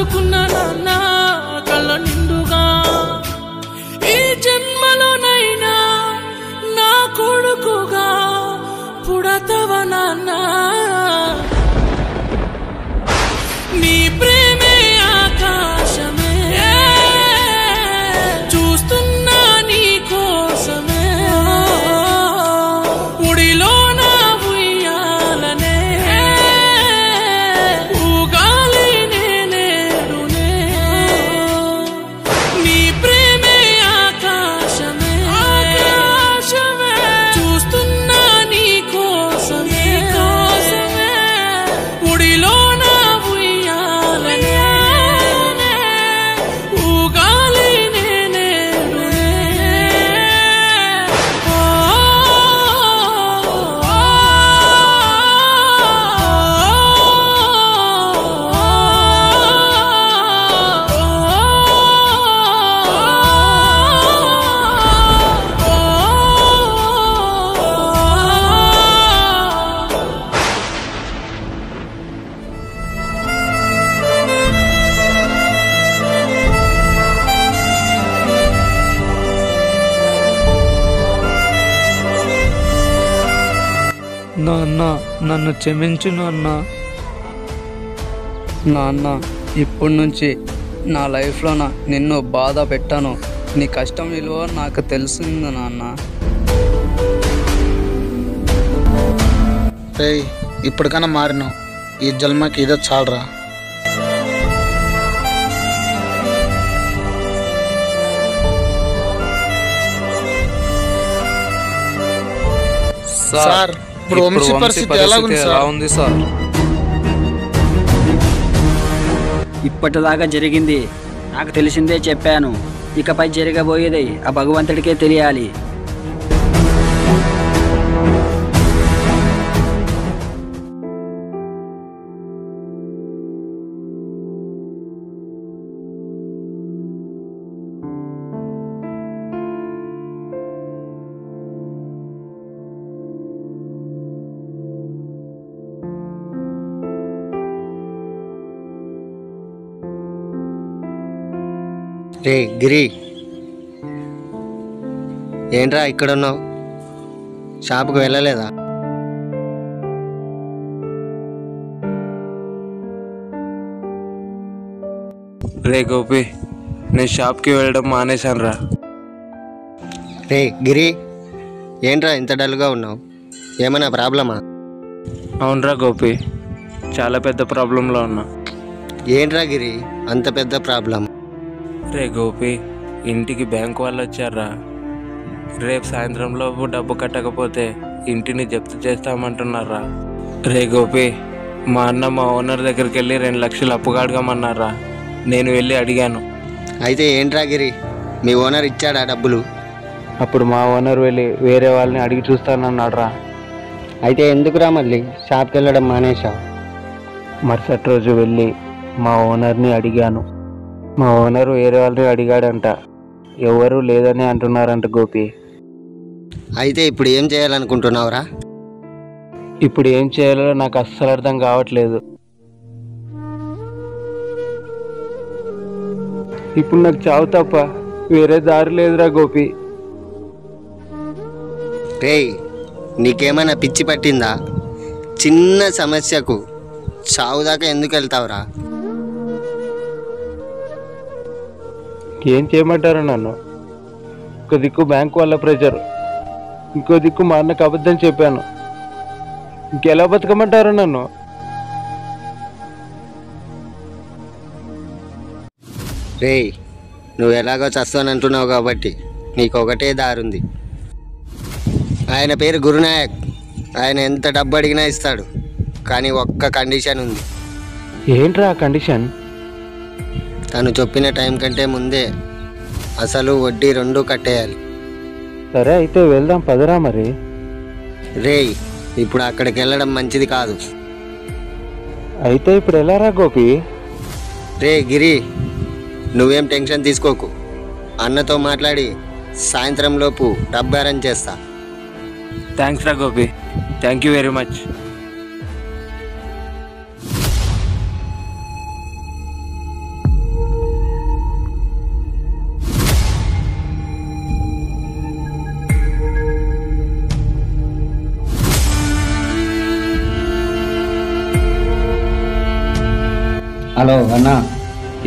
Speaker 12: అనుకున్నా నాన్న కళ్ళ నిండుగా ఈ జన్మలోనైనా నా కొడుకుగా పుడతవ నాన్న నీ ప్రేమే ఆకాశమే చూస్తున్నా నీ కోసమే ఉడిలో నా ఉయ్యాలనే ఊగాలి నేనేడునే నీ ప్రేమే ఆకాశమే ఆకాశమే చూస్తున్నా నీ కోసమే కోసమే ఉడిలో నా ఉయ్యాలనే ఊగాలి నేనేడునే
Speaker 2: నాన్న నన్ను క్షమించు నాన్న. నాన్న ఇప్పటి నుంచి నా లైఫ్లోన నిన్ను బాధ పెట్టాను. నీ కష్టం విలువ నాకు తెలిసింది నాన్న.
Speaker 3: రేయ్ ఇప్పటికన్నా మారినావు, ఈ జన్మకి ఇదో చాలరా. సార్ ఇప్పుడు వంశీ పరిస్థితి ఎలా ఉంది సార్?
Speaker 4: ఇప్పటిదాకా జరిగింది నాకు తెలిసిందే చెప్పాను. ఇకపై జరగబోయేది ఆ భగవంతుడికే తెలియాలి.
Speaker 13: రే గిరి, ఏంట్రా ఇక్కడున్నావు? షాప్కి వెళ్ళలేదా?
Speaker 8: రే గోపి, నేను షాప్కి వెళ్ళడం మానేశాను రా.
Speaker 13: రే గిరి, ఏంట్రా ఇంత డల్గా ఉన్నావు? ఏమైనా ప్రాబ్లమా?
Speaker 8: అవునరా గోపి, చాలా పెద్ద ప్రాబ్లంలో ఉన్నా.
Speaker 13: ఏంట్రా గిరి అంత పెద్ద ప్రాబ్లం?
Speaker 8: రే గోపి, ఇంటికి బ్యాంకు వాళ్ళు వచ్చారా. రేపు సాయంత్రంలోపు డబ్బు కట్టకపోతే ఇంటిని జప్తు చేస్తామంటున్నారా. రే గోపి, మా అన్న మా ఓనర్ దగ్గరికి వెళ్ళి 2 లక్షలు అప్పుగా అడగమన్నారా. నేను వెళ్ళి అడిగాను.
Speaker 13: అయితే ఏంట్రా గిరి, మీ ఓనర్ ఇచ్చాడా డబ్బులు?
Speaker 8: అప్పుడు మా ఓనర్ వెళ్ళి వేరే వాళ్ళని అడిగి చూస్తానన్నాడు రా.
Speaker 13: అయితే ఎందుకురా మళ్ళీ షాప్కి వెళ్ళడం మానేశావు?
Speaker 8: మరుసటి రోజు వెళ్ళి మా ఓనర్ని అడిగాను. మా ఓనర్ వేరే వాళ్ళని అడిగాడంట. ఎవరు లేదని అంటున్నారంట గోపి.
Speaker 13: అయితే ఇప్పుడు ఏం చేయాలనుకుంటున్నావురా?
Speaker 8: ఇప్పుడు ఏం చేయాలో నాకు అస్సలు అర్థం కావట్లేదు. ఇప్పుడు నాకు చావు తప్ప వేరే దారి లేదురా గోపి.
Speaker 13: రేయ్, నీకేమైనా పిచ్చి పట్టిందా? చిన్న సమస్యకు చావు దాకా ఎందుకు వెళ్తావురా?
Speaker 8: ఏం చేయమంటారు నన్ను? ఒక దిక్కు బ్యాంకు వాళ్ళ ప్రెషర్, ఇంకో దిక్కు మా అన్నకు అబద్ధం చెప్పాను. ఇంకెలా బతకమంటారు నన్ను?
Speaker 13: రేయ్, నువ్వు ఎలాగో చస్తానంటున్నావు కాబట్టి నీకు ఒకటే దారుంది. ఆయన పేరు గురునాయక్. ఆయన ఎంత డబ్బు అడిగినా ఇస్తాడు, కానీ ఒక్క కండిషన్ ఉంది.
Speaker 8: ఏంట్రా ఆ కండిషన్?
Speaker 13: తను చెప్పిన టైం కంటే ముందే అసలు వడ్డీ 2 కట్టేయాలి.
Speaker 8: సరే అయితే వెళ్దాం పదరా. మరి
Speaker 13: రేయ్, ఇప్పుడు అక్కడికి వెళ్ళడం మంచిది కాదు.
Speaker 8: అయితే ఇప్పుడు ఎలారా గోపి?
Speaker 13: రే గిరి, నువ్వేం టెన్షన్ తీసుకోకు. అన్నతో మాట్లాడి సాయంత్రం లోపు డబ్బు అరేంజ్ చేస్తా.
Speaker 8: థ్యాంక్స్ రా Gopi, thank you very much.
Speaker 4: Hello అన్నా.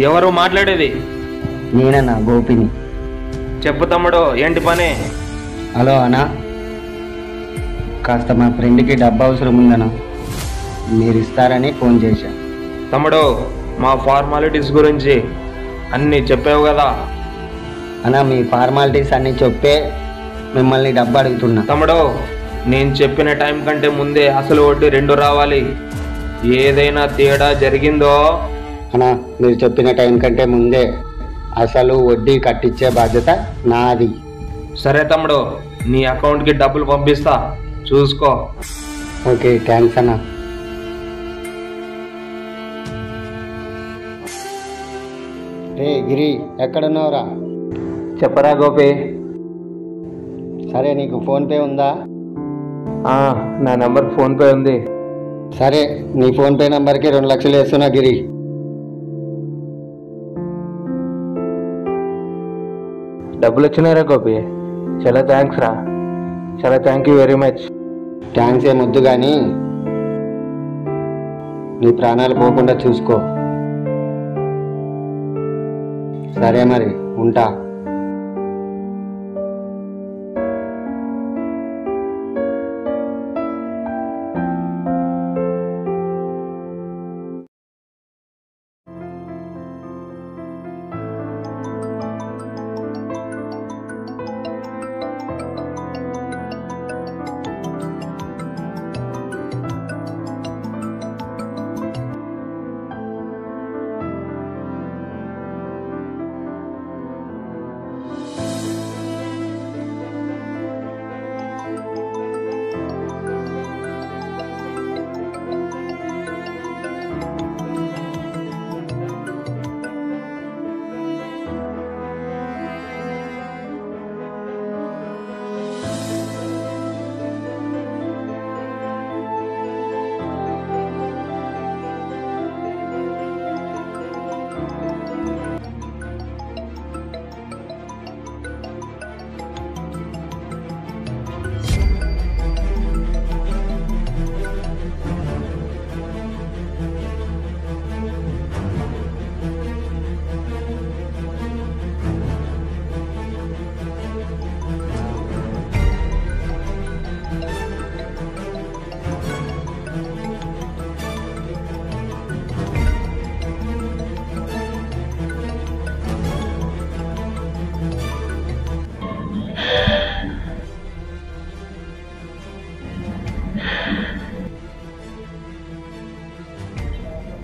Speaker 6: ఎవరు మాట్లాడేది?
Speaker 4: నేనన్నా గోపిని.
Speaker 6: చెప్పు తమ్ముడు, ఏంటి పని?
Speaker 4: హలో అన్నా, కాస్త మా ఫ్రెండ్కి డబ్బు అవసరం ఉందన్నా, మీరు ఇస్తారని ఫోన్ చేశా.
Speaker 6: తమ్ముడు, మా ఫార్మాలిటీస్ గురించి అన్నీ చెప్పావు కదా
Speaker 4: అన్నా. మీ ఫార్మాలిటీస్ అన్నీ చెప్పే మిమ్మల్ని డబ్బు అడుగుతున్నా.
Speaker 6: తమ్ముడు, నేను చెప్పిన టైం కంటే ముందే అసలు వడ్డీ 2 రావాలి. ఏదైనా తేడా జరిగిందో
Speaker 4: అన్నా, మీరు చెప్పిన టైం కంటే ముందే అసలు వడ్డీ కట్టించే బాధ్యత నాది.
Speaker 6: సరే తమ్ముడు, నీ అకౌంట్కి డబ్బులు పంపిస్తా, చూసుకో.
Speaker 4: ఓకే, థ్యాంక్స్ అన్నా. రే గిరి, ఎక్కడున్నావురా?
Speaker 8: చెప్పరా గోపి.
Speaker 4: సరే, నీకు ఫోన్పే ఉందా?
Speaker 8: నా నంబర్ ఫోన్పే ఉంది.
Speaker 4: సరే, నీ ఫోన్పే నంబర్కి 2 లక్షలు వేస్తున్నా గిరి.
Speaker 8: డబ్బులు వచ్చినాయిరా గోపి. చాలా థ్యాంక్స్ రా, చాలా thank you very much.
Speaker 4: Thanks ఏమొద్దు కానీ నీ ప్రాణాలు పోకుండా చూసుకో. సరే మరి, ఉంటా.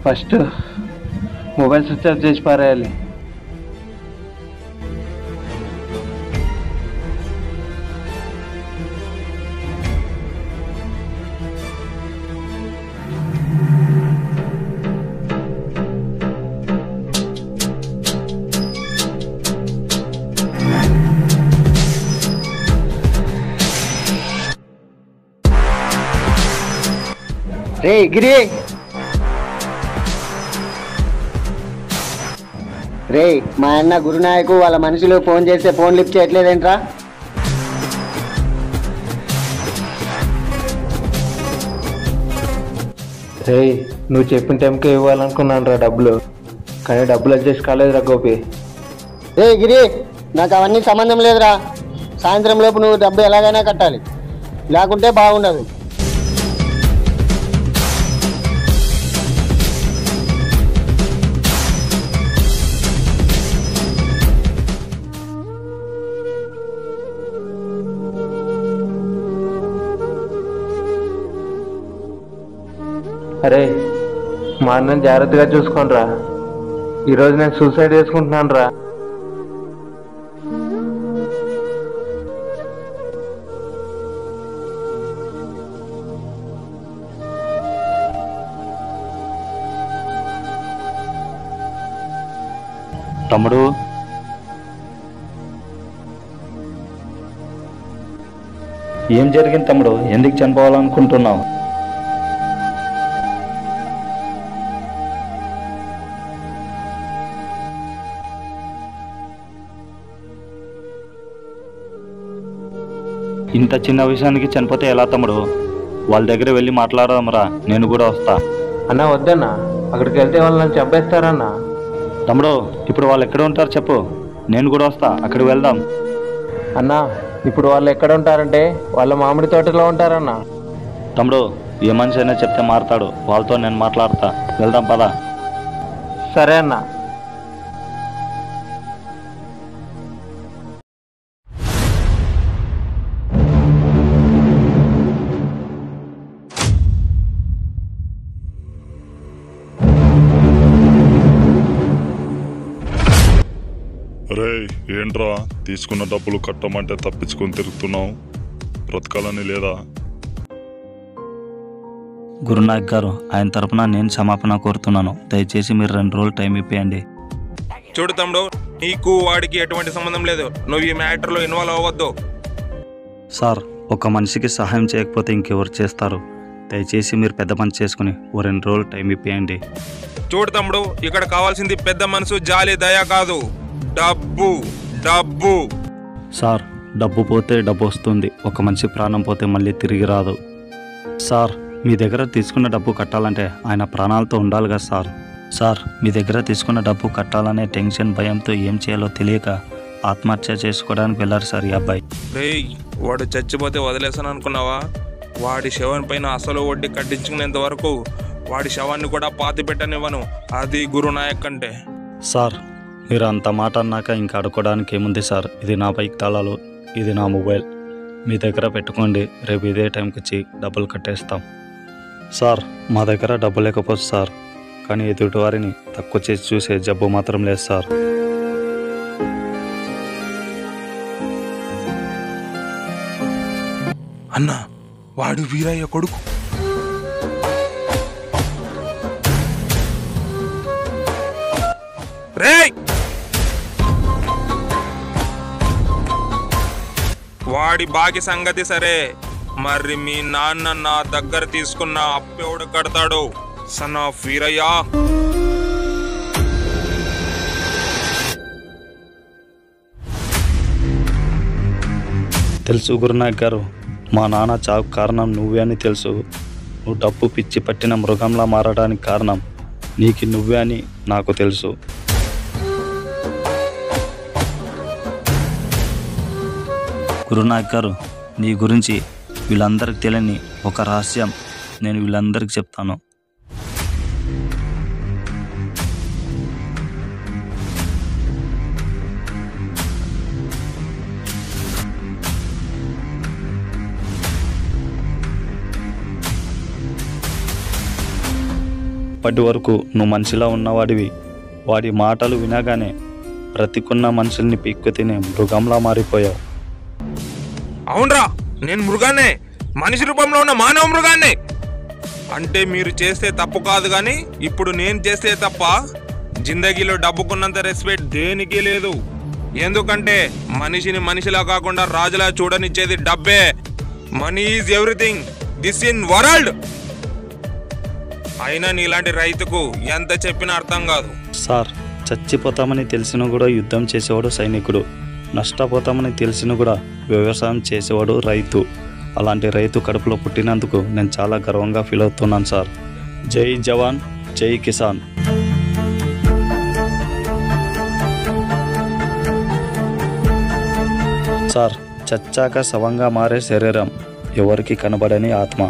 Speaker 8: ఫస్ట్ మొబైల్ స్విచ్ ఆఫ్ చేసి పారేయాలి.
Speaker 4: రే గిరి, రే మా అన్న గురునాయకు వాళ్ళ మనుషులు ఫోన్ చేస్తే ఫోన్ లిఫ్ట్ చేయట్లేదేంట్రా?
Speaker 8: రే, నువ్వు చెప్పిన టైంకే ఇవ్వాలనుకున్నాను రా డబ్బులు, కానీ డబ్బులు అడ్జస్ట్ కాలేదురా గోపి.
Speaker 4: రే గిరి, నాకు అవన్నీ సంబంధం లేదురా. సాయంత్రం లోపు నువ్వు డబ్బు ఎలాగైనా కట్టాలి, లేకుంటే బాగుండదు.
Speaker 8: అరే, మా అన్నని జాగ్రత్తగా చూసుకోండి రా. ఈరోజు నేను సూసైడ్ చేసుకుంటున్నాను రా.
Speaker 1: తమ్ముడు, ఏం జరిగింది తమ్ముడు? ఎందుకు చనిపోవాలనుకుంటున్నావు? ఇంత చిన్న విషయానికి చనిపోతే ఎలా తమ్ముడు? వాళ్ళ దగ్గర వెళ్ళి మాట్లాడదాంరా, నేను కూడా వస్తా.
Speaker 8: అన్నా వద్దన్నా, అక్కడికి వెళ్తే వాళ్ళు నన్ను చంపేస్తారన్నా.
Speaker 1: తమ్ముడు ఇప్పుడు వాళ్ళు ఎక్కడ ఉంటారు చెప్పు, నేను కూడా వస్తా, అక్కడికి వెళ్దాం.
Speaker 8: అన్నా ఇప్పుడు వాళ్ళు ఎక్కడ ఉంటారంటే వాళ్ళ మామిడి తోటలో ఉంటారన్నా.
Speaker 1: తమ్ముడు ఏ మనిషి అయినా చెప్తే మారతాడు, వాళ్ళతో నేను మాట్లాడతా, వెళ్దాం పదా.
Speaker 8: సరే అన్నా.
Speaker 14: రే ఏంట్రా తీసుకున్న డబ్బులు కట్టమంటే తప్పించుకొని తిరుగుతున్నావు, బ్రతకాలని లేదా?
Speaker 1: గురునాయక్ గారు, ఆయన తరపున నేను క్షమాపణ కోరుతున్నాను. దయచేసి మీరు 2 రోజులు టైం ఇప్పియండి.
Speaker 6: చూడు తమ్ముడు, నీకు వాడికి ఎటువంటి సంబంధం లేదు. నువ్వు ఈ మ్యాటర్లో ఇన్వాల్వ్ అవ్వద్దు.
Speaker 1: సార్, ఒక మనిషికి సహాయం చేయకపోతే ఇంకెవరు చేస్తారు? దయచేసి మీరు పెద్ద పని చేసుకుని ఓ 2 రోజులు టైం ఇప్పియండి.
Speaker 6: చూడు తమ్ముడు, ఇక్కడ కావాల్సింది పెద్ద మనసు, జాలి, దయ కాదు, డబ్బు. డబ్బు
Speaker 1: సార్, డబ్బు పోతే డబ్బు వస్తుంది, ఒక మనిషి ప్రాణం పోతే మళ్ళీ తిరిగి రాదు. సార్, మీ దగ్గర తీసుకున్న డబ్బు కట్టాలంటే ఆయన ప్రాణాలతో ఉండాలి కదా సార్. సార్, మీ దగ్గర తీసుకున్న డబ్బు కట్టాలనే టెన్షన్, భయంతో ఏం చేయాలో తెలియక ఆత్మహత్య చేసుకోవడానికి వెళ్ళారు సార్ ఈ అబ్బాయి.
Speaker 6: రేయ్, వాడు చచ్చిపోతే వదిలేసాను అనుకున్నావా? వాడి శవం పైన అసలు వడ్డీ కట్టించుకునేంత వరకు వాడి శవాన్ని కూడా పాతి పెట్టనివ్వను. అది గురునాయక్ అంటే.
Speaker 1: సార్, మీరు అంత మాట అన్నాక ఇంకా అడుకోవడానికి ఏముంది సార్. ఇది నా బైక్ తాళాలు, ఇది నా మొబైల్, మీ దగ్గర పెట్టుకోండి. రేపు ఇదే టైంకి వచ్చి డబ్బులు కట్టేస్తాం. సార్, మా దగ్గర డబ్బు లేకపోతే సార్, కానీ ఎదుటి వారిని తక్కువ చేసి చూసే జబ్బు మాత్రం లేదు సార్.
Speaker 6: అన్నా, వాడు వీరయ్య కొడుకు. రేయ్, వాడి బాకి సంగతి సరే, మరి మీ నాన్న నా దగ్గర తీసుకున్న అప్పెవడు కడతాడు? Son of Veerayya.
Speaker 1: తెలుసు గురునాయక్ గారు, మా నాన్న చావుకు కారణం నువ్వే అని తెలుసు. నువ్వు డబ్బు పిచ్చి పట్టిన మృగంలా మారడానికి కారణం నీకు నువ్వే అని నాకు తెలుసు. గురునాయక్ గారు, నీ గురించి వీళ్ళందరికీ తెలియని ఒక రహస్యం నేను వీళ్ళందరికీ చెప్తాను. ఇప్పటి వరకు నువ్వు మనిషిలా ఉన్నవాడివి, వాడి మాటలు వినగానే బ్రతికున్న మనుషుల్ని పీక్కు తినే మృగంలా మారిపోయావు.
Speaker 6: అవునరా, నేను మృగాన్నే, మనిషి రూపంలో ఉన్న మానవ మృగాన్నే. అంటే మీరు చేస్తే తప్పు కాదు, కానీ ఇప్పుడు నేను చేస్తే తప్ప. జిందగీలో డబ్బుకున్నంత రెస్పెక్ట్ దేనికి లేదు. ఎందుకంటే మనిషిని మనిషిలా కాకుండా రాజులా చూడనిచ్చేది డబ్బే. Money is everything this in world. అయినా నీలాంటి రైతుకు ఎంత చెప్పినా అర్థం కాదు.
Speaker 1: సార్, చచ్చిపోతామని తెలిసిన కూడా యుద్ధం చేసేవాడు సైనికుడు, నష్టపోతామని తెలిసిన కూడా వ్యవసాయం చేసేవాడు రైతు. అలాంటి రైతు కడుపులో పుట్టినందుకు నేను చాలా గర్వంగా ఫీల్ అవుతున్నాను సార్. జై జవాన్, జై కిసాన్. సార్, చచ్చాక శవంగా మారే శరీరం, ఎవరికి కనబడని ఆత్మ.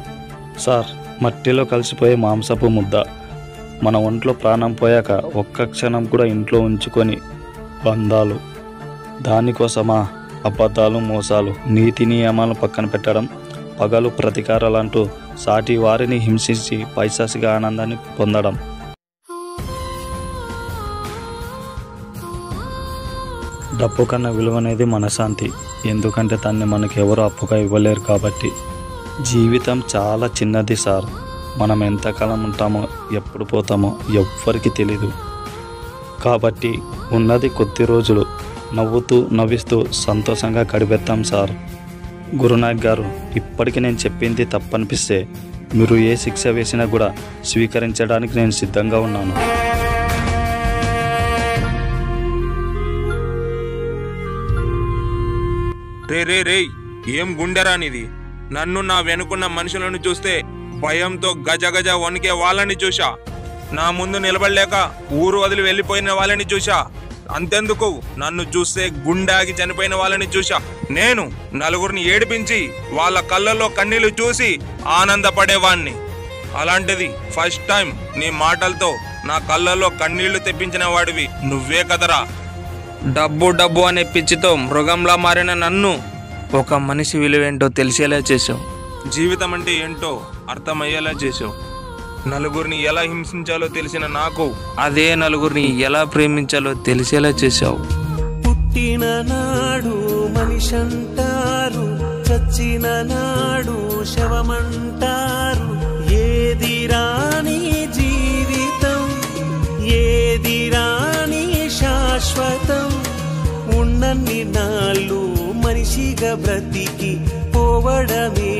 Speaker 1: సార్, మట్టిలో కలిసిపోయే మాంసపు ముద్ద. మన ఒంట్లో ప్రాణం పోయాక ఒక్క క్షణం కూడా ఇంట్లో ఉంచుకొని బంధాలు. దానికోసమా అబద్ధాలు, మోసాలు, నీతి నియమాలు పక్కన పెట్టడం, పగలు ప్రతీకారాలంటూ సాటి వారిని హింసించి పైశాసిక ఆనందాన్ని పొందడం. డబ్బు కన్నా విలువనేది మనశ్శాంతి. ఎందుకంటే దాన్ని మనకు ఎవరు అప్పుగా ఇవ్వలేరు కాబట్టి. జీవితం చాలా చిన్నది సార్. మనం ఎంతకాలం ఉంటామో, ఎప్పుడు పోతామో ఎవ్వరికి తెలీదు. కాబట్టి ఉన్నది కొద్ది రోజులు, నవ్వుతూ నవ్విస్తూ సంతోషంగా గడిపేద్దాం సార్. గురునాయక్ గారు, ఇప్పటికి నేను చెప్పింది తప్పనిపిస్తే మీరు ఏ శిక్ష వేసినా కూడా స్వీకరించడానికి నేను సిద్ధంగా ఉన్నాను.
Speaker 6: రే, ఏం గుండెరా నీది? నన్ను నా వెనుకున్న మనుషులను చూస్తే భయంతో గజ గజ వణికే వాళ్ళని చూసా. నా ముందు నిలబడలేక ఊరు వదిలి వెళ్ళిపోయిన వాళ్ళని చూసా. అంతెందుకు, నన్ను చూస్తే గుండాగి చనిపోయిన వాళ్ళని చూసా. నేను నలుగురిని ఏడిపించి వాళ్ళ కళ్ళల్లో కన్నీళ్లు చూసి ఆనందపడేవాణ్ణి. అలాంటిది ఫస్ట్ టైం నీ మాటలతో నా కళ్ళల్లో కన్నీళ్లు తెప్పించిన వాడివి నువ్వే కదరా.
Speaker 8: డబ్బు డబ్బు అనే పిచ్చితో మృగంలా మారిన నన్ను ఒక మనిషి విలువేంటో తెలిసేలా చేసావు.
Speaker 6: జీవితం అంటే ఏంటో అర్థమయ్యేలా చేసావు. నలుగురిని ఎలా హింసించాలో తెలిసిన నాకు
Speaker 8: అదే నలుగురిని ఎలా ప్రేమించాలో తెలిసేలా చేశావు.
Speaker 12: పుట్టిన నాడు మనిషంటారు, చచ్చిన నాడు శవమంటారు. ఏది రాని జీవితం, ఏది రాని శాశ్వతం. ఉన్నన్ని నాళ్ళు మనిషిగా బ్రతికి పోవడమే